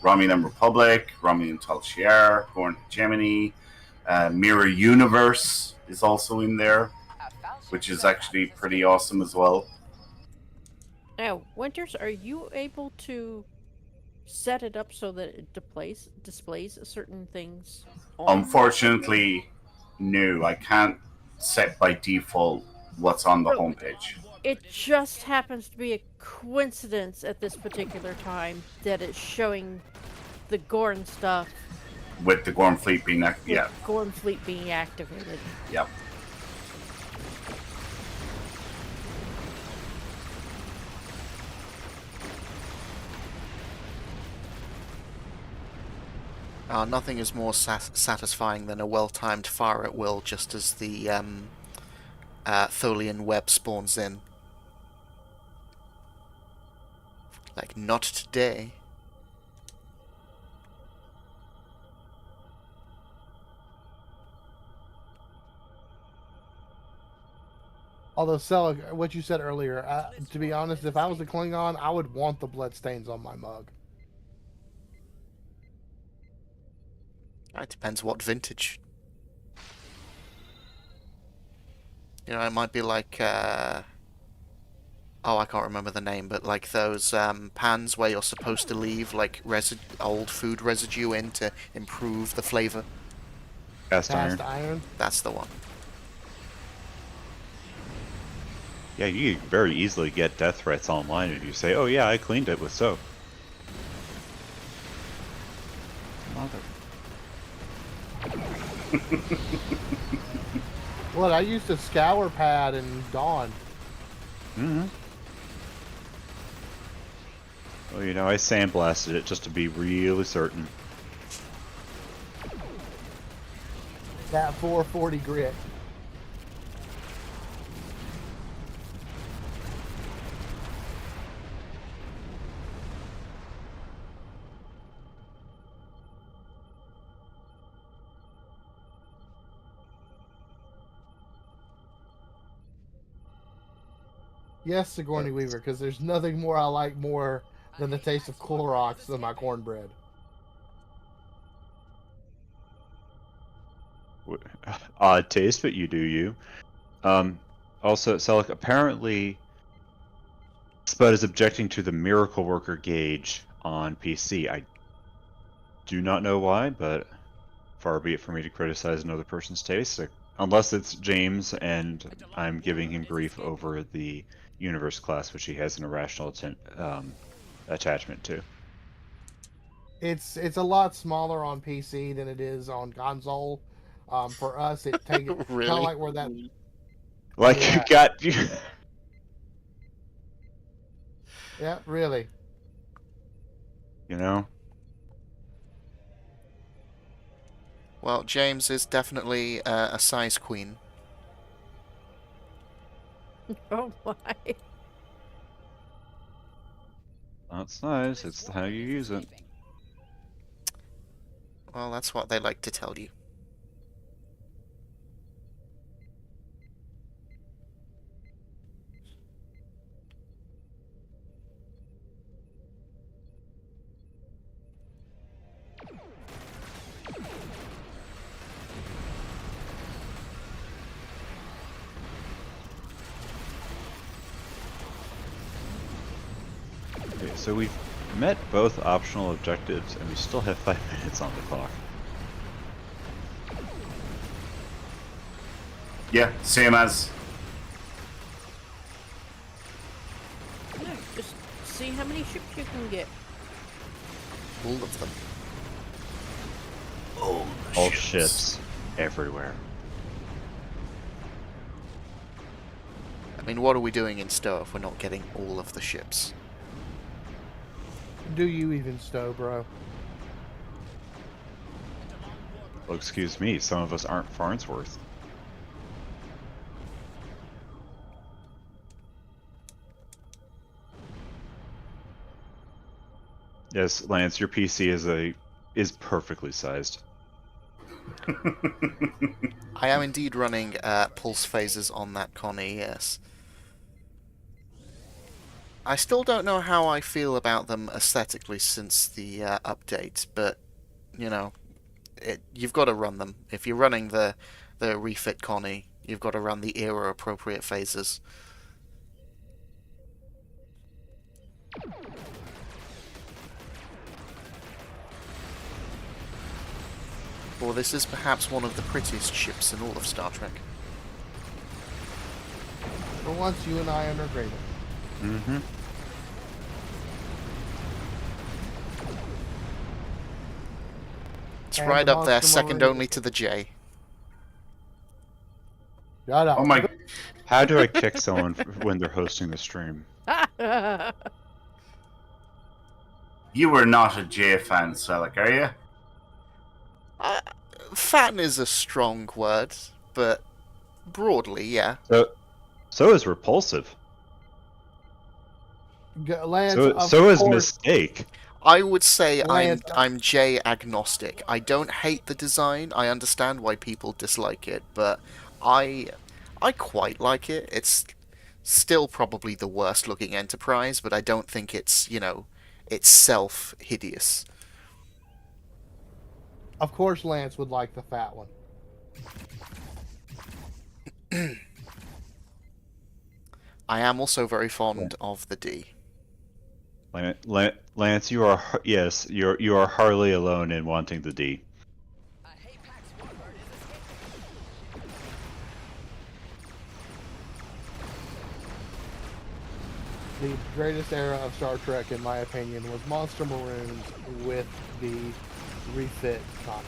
Romulan Republic, Romulan Tal Shiar, Gorn Hegemony, Mirror Universe is also in there, which is actually pretty awesome as well. Now, Winters, are you able to set it up so that it displays certain things on the homepage? Unfortunately, no. I can't set by default what's on the So homepage. it just happens to be a coincidence at this particular time that it's showing the Gorn stuff With the Gorm fleet being with yeah, Gorn fleet being activated. yep. Nothing is more satisfying than a well-timed fire at will just as the Tholian web spawns in. Like, not today. Although, Selig, what you said earlier, to be honest, if I was a Klingon, I would want the bloodstains on my mug. It depends what vintage. You know, it might be like, oh, I can't remember the name, but like those pans where you're supposed to leave like old food residue in to improve the flavor. Cast iron. iron. That's the one. Yeah, you can very easily get death threats online if you say, "Oh yeah, I cleaned it with soap." Mother. Look, I used a scour pad in Dawn. Mm-hmm. Well, you know, I sandblasted it just to be really certain. That 440 grit. Yes, Sigourney Weaver, because there's nothing more I like more than the taste of Clorox than my cornbread. Odd taste, but you do you. Also, Selleck, apparently Spud is objecting to the Miracle Worker gauge on PC. I do not know why, but far be it for me to criticize another person's taste. Unless it's James and I'm giving him grief over the Universe class, which he has an irrational attachment to. It's a lot smaller on PC than it is on console. For us, it takes Really? kind of like where that. Like Yeah. you got you. Yeah, really. You know. Well, James is definitely a size queen. Oh my. That's nice. It's how you use it. Well, that's what they like to tell you. Okay, so we've met both optional objectives, and we still have 5 minutes on the clock. Yeah, same as. No, just see how many ships you can get. All of them. All ships everywhere. I mean, what are we doing in Stowe if we're not getting all of the ships? Do you even stow, bro? Well, excuse me, some of us aren't Farnsworth. Yes, Lance, your PC is perfectly sized. I am indeed running pulse phases on that Connie, yes. I still don't know how I feel about them aesthetically since the update, but, you know, you've got to run them. If you're running the refit Connie, you've got to run the era-appropriate phases. Or this is perhaps one of the prettiest ships in all of Star Trek. For once, you and I are in agreement. Mm-hmm. It's And right the up there, Monster second Marine. only to the J. Shut up. Oh my! How do I kick someone when they're hosting the stream? You were not a J fan, Selleck, are you? Fan is a strong word, but broadly, yeah. So is repulsive. Lance, So of is course, mistake. I would say Lance, I'm J agnostic. I don't hate the design. I understand why people dislike it, but I quite like it. It's still probably the worst looking Enterprise, but I don't think it's, itself hideous. of course, Lance would like the fat one. I am also very fond of the D. Lance, you are you are hardly alone in wanting the D. The greatest era of Star Trek, in my opinion, was Monster Maroons with the refit Connie.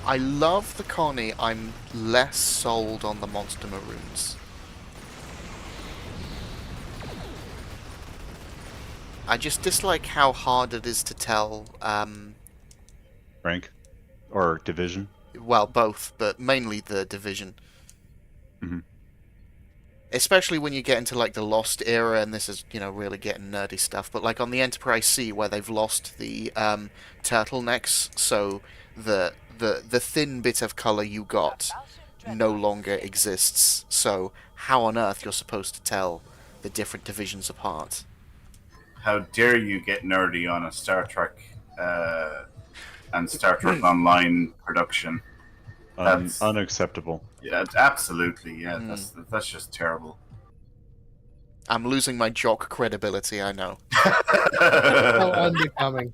I love the Connie. I'm less sold on the Monster Maroons. I just dislike how hard it is to tell, Rank or division. well, both, but mainly the division. Mhm. Especially when you get into, like, the Lost era, and this is, really getting nerdy stuff, but, like, on the Enterprise C, where they've lost the, turtlenecks, so the thin bit of colour you got no longer exists, so how on earth you're supposed to tell the different divisions apart? How dare you get nerdy on a Star Trek and Star Trek Online production? That's Unacceptable. yeah, absolutely. Yeah, that's just terrible. I'm losing my jock credibility, I know. So unbecoming.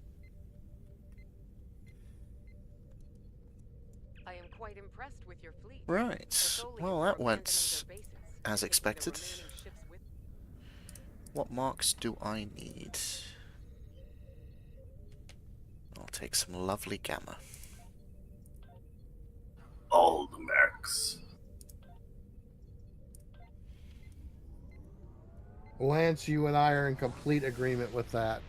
I am quite impressed with your fleet. Right, Solely well, for that went abandoning their bases. as Taking the expected. remaining ships with What marks do I need? I'll take some lovely gamma. All the marks. Lance, you and I are in complete agreement with that.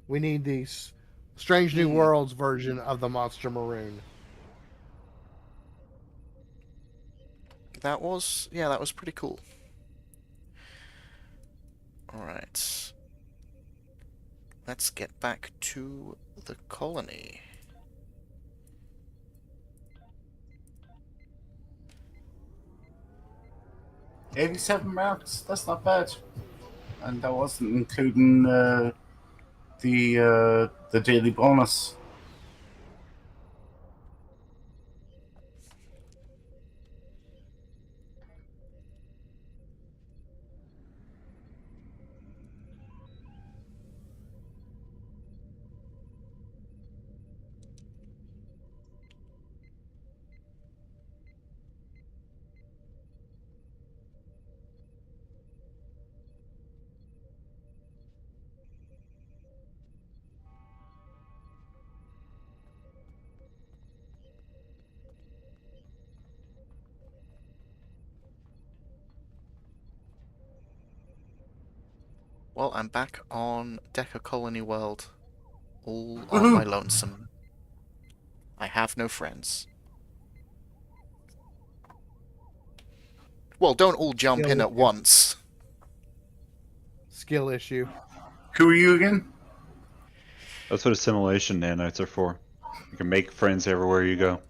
We need the Strange New Worlds version of the Monster Maroon. That was pretty cool. Alright. Let's get back to the colony. $87 marks. That's not bad, and that wasn't including the daily bonus. Well, I'm back on DEKA Colony World, all on my lonesome. I have no friends. Well, don't all jump in at once. Skill issue. Who are you again? That's what assimilation nanites are for. You can make friends everywhere you go.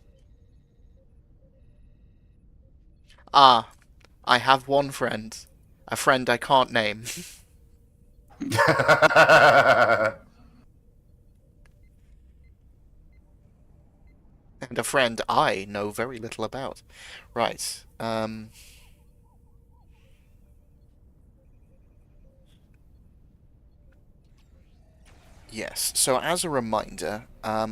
Ah, I have one friend. A friend I can't name. And a friend I know very little about. Right, Yes, so as a reminder,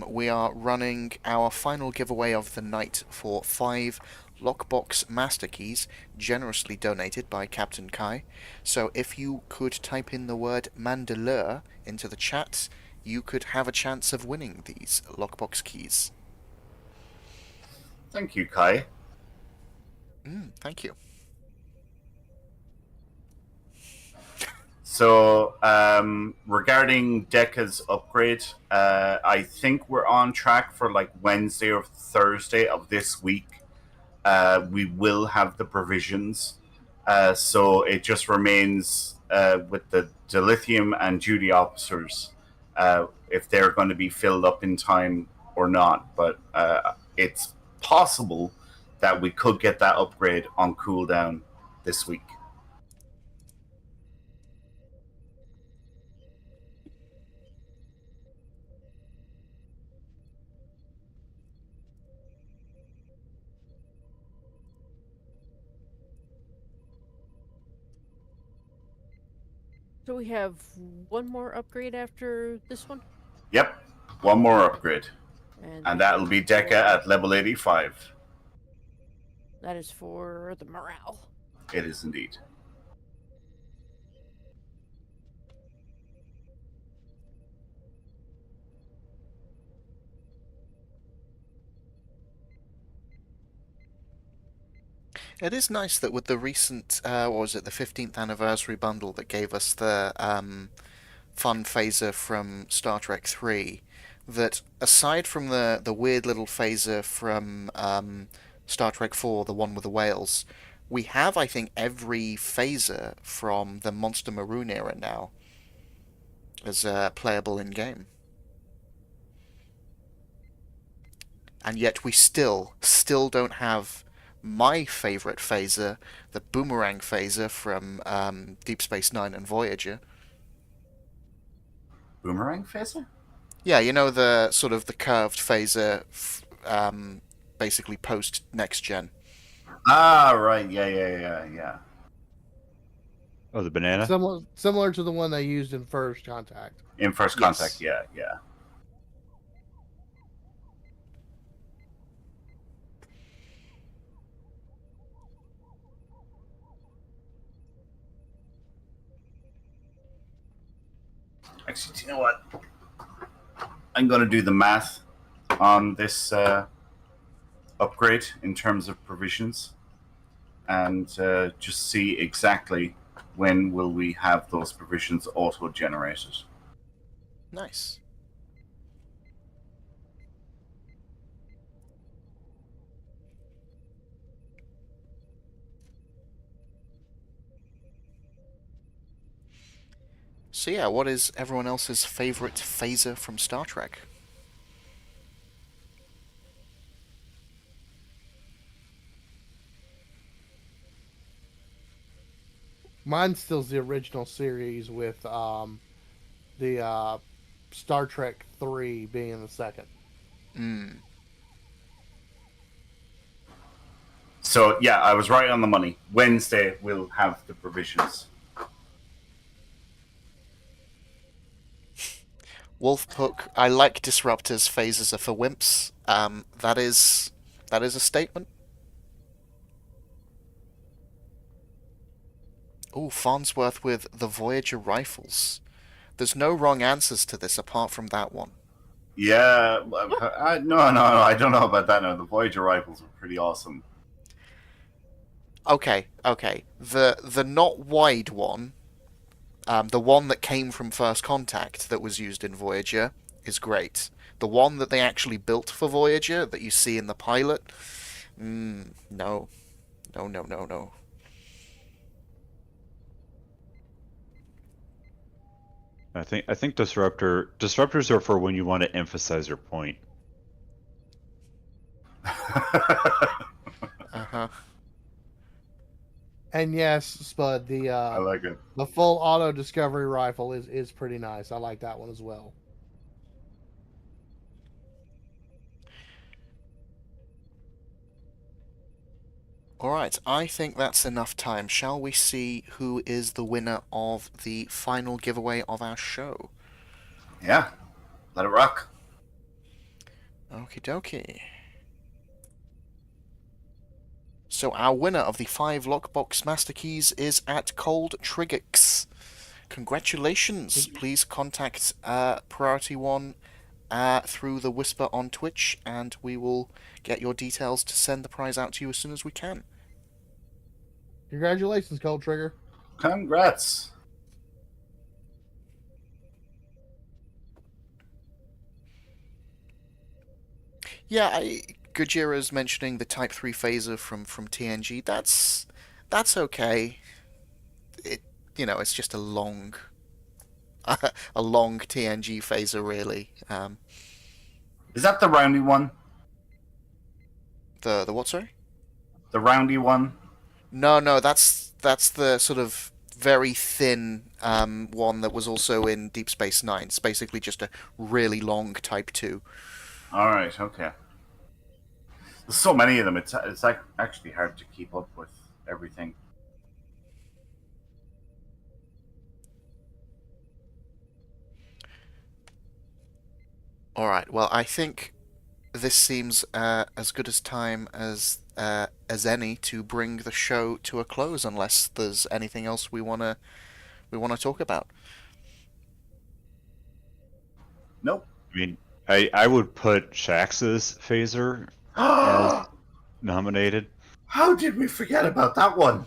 we are running our final giveaway of the night for 5 Lockbox Master Keys, generously donated by Captain Kai. So if you could type in the word Mandalore into the chat, you could have a chance of winning these Lockbox Keys. Thank you, Kai. Thank you. So, regarding DEKA's upgrade, I think we're on track for like Wednesday or Thursday of this week. We will have the provisions. So it just remains with the dilithium and duty officers if they're going to be filled up in time or not. But it's possible that we could get that upgrade on cooldown this week. So we have one more upgrade after this one? Yep, one more upgrade. And And that'll be DEKA at level 85. that is for the morale. It is indeed. It is nice that with the recent, what was it, the 15th anniversary bundle that gave us the fun phaser from Star Trek 3, that aside from the weird little phaser from Star Trek 4, the one with the whales, we have, I think, every phaser from the Monster Maroon era now as playable in-game. And yet we still don't have my favourite phaser, the boomerang phaser from Deep Space Nine and Voyager. Boomerang phaser? Yeah, you know, the sort of the curved phaser, basically post next gen. Ah, right. Yeah. Oh, the banana? Similar to the one they used in First Contact. In First Yes. Contact, yeah. Actually, do you know what? I'm going to do the math on this upgrade in terms of provisions and just see exactly when will we have those provisions auto-generated. Nice. So yeah, what is everyone else's favourite phaser from Star Trek? Mine still's the original series with the Star Trek 3 being the second. So, yeah, I was right on the money. Wednesday we'll have the provisions. Wolfhook, I like disruptors, phasers are for wimps. That is a statement. Oh, Farnsworth with the Voyager rifles. There's no wrong answers to this apart from that one. Yeah, no, I don't know about that now. The Voyager rifles are pretty awesome. Okay. The not wide one, the one that came from First Contact that was used in Voyager, is great. The one that they actually built for Voyager that you see in the pilot, no. I think disruptors are for when you want to emphasize your point. Uh-huh. And yes, Spud, I like it. the full auto discovery rifle is pretty nice. I like that one as well. Alright, I think that's enough time. Shall we see who is the winner of the final giveaway of our show? Yeah, let it rock. Okie dokie. So our winner of the 5 Lockbox Master Keys is at Cold Triggix. Congratulations! Please contact Priority One through the Whisper on Twitch, and we will get your details to send the prize out to you as soon as we can. Congratulations, Cold Trigger. Congrats. Yeah, Gojira's mentioning the Type 3 phaser from TNG. That's okay. It's just a long TNG phaser, really. Is that the roundy one? The what, sorry? The roundy one? No, that's the sort of very thin one that was also in Deep Space Nine. It's basically just a really long Type 2. Alright, okay. There's so many of them, it's actually hard to keep up with everything. Alright, well, I think this seems as good as time as any to bring the show to a close, unless there's anything else we wanna talk about. Nope. I mean, I would put Shax's phaser as nominated. How did we forget about that one?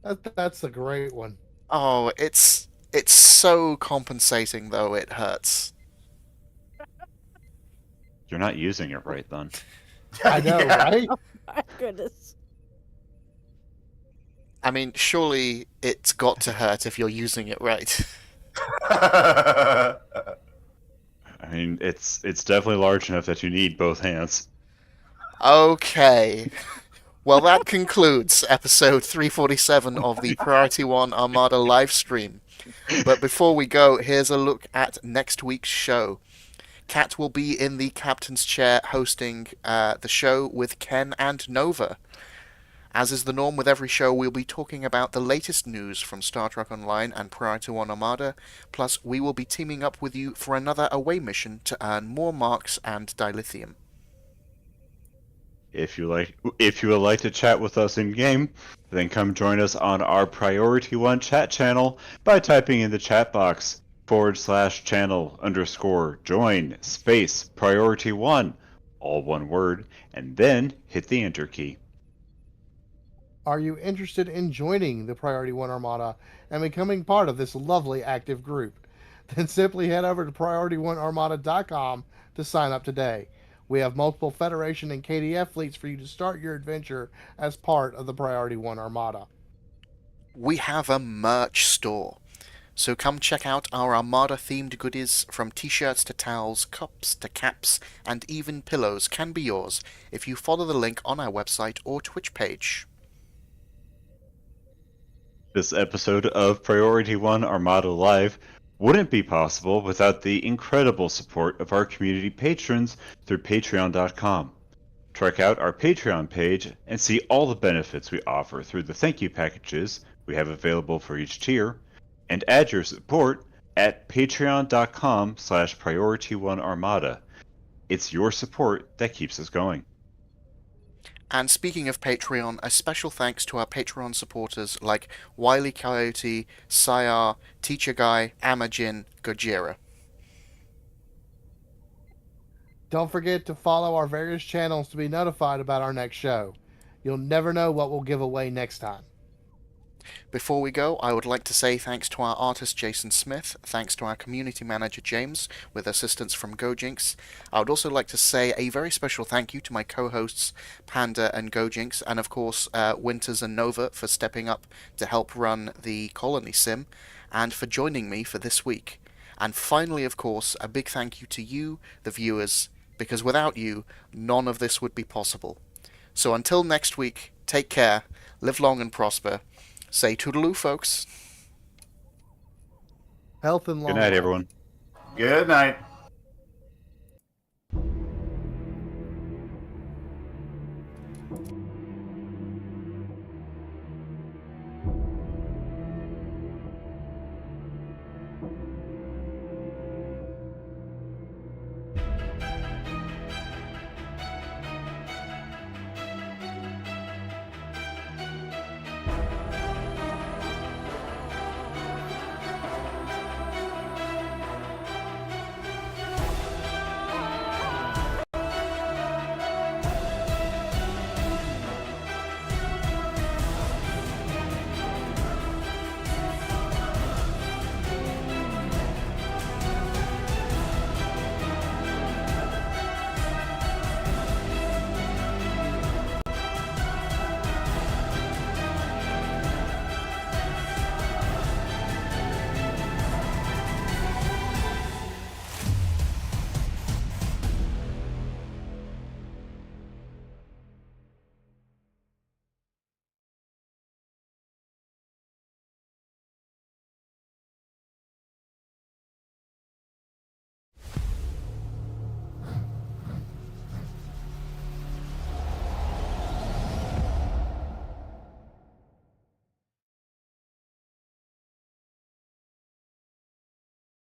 That's a great one. Oh, it's so compensating though it hurts. You're not using it right then. I know, Yeah. right? My goodness. I mean, surely it's got to hurt if you're using it right. I mean, it's definitely large enough that you need both hands. Okay. Well, that concludes episode 347 of the Priority One Armada live stream. But before we go, here's a look at next week's show. Kat will be in the captain's chair hosting the show with Ken and Nova. As is the norm with every show, we'll be talking about the latest news from Star Trek Online and Priority One Armada, plus we will be teaming up with you for another away mission to earn more marks and dilithium. If you would like to chat with us in game, then come join us on our Priority One chat channel by typing in the chat box /channel_join space Priority One, all one word, and then hit the enter key. Are you interested in joining the Priority One Armada and becoming part of this lovely active group? Then simply head over to PriorityOneArmada.com to sign up today. We have multiple Federation and KDF fleets for you to start your adventure as part of the Priority One Armada. We have a merch store. So come check out our Armada-themed goodies, from t-shirts to towels, cups to caps, and even pillows can be yours if you follow the link on our website or Twitch page. This episode of Priority One Armada Live wouldn't be possible without the incredible support of our community patrons through patreon.com. Check out our Patreon page and see all the benefits we offer through the thank you packages we have available for each tier, and add your support at patreon.com/PriorityOneArmada. It's your support that keeps us going. And speaking of Patreon, a special thanks to our Patreon supporters like Wily Coyote, Sayar, Teacher Guy, Amajin, Gojira. Don't forget to follow our various channels to be notified about our next show. You'll never know what we'll give away next time. Before we go, I would like to say thanks to our artist Jason Smith, thanks to our community manager James, with assistance from Gojinx. I would also like to say a very special thank you to my co-hosts Panda and Gojinx, and of course Winters and Nova for stepping up to help run the Colony Sim, and for joining me for this week. And finally, of course, a big thank you to you, the viewers, because without you, none of this would be possible. So until next week, take care, live long and prosper. Say toodaloo, folks. Health and long Good night, life. everyone. Good night.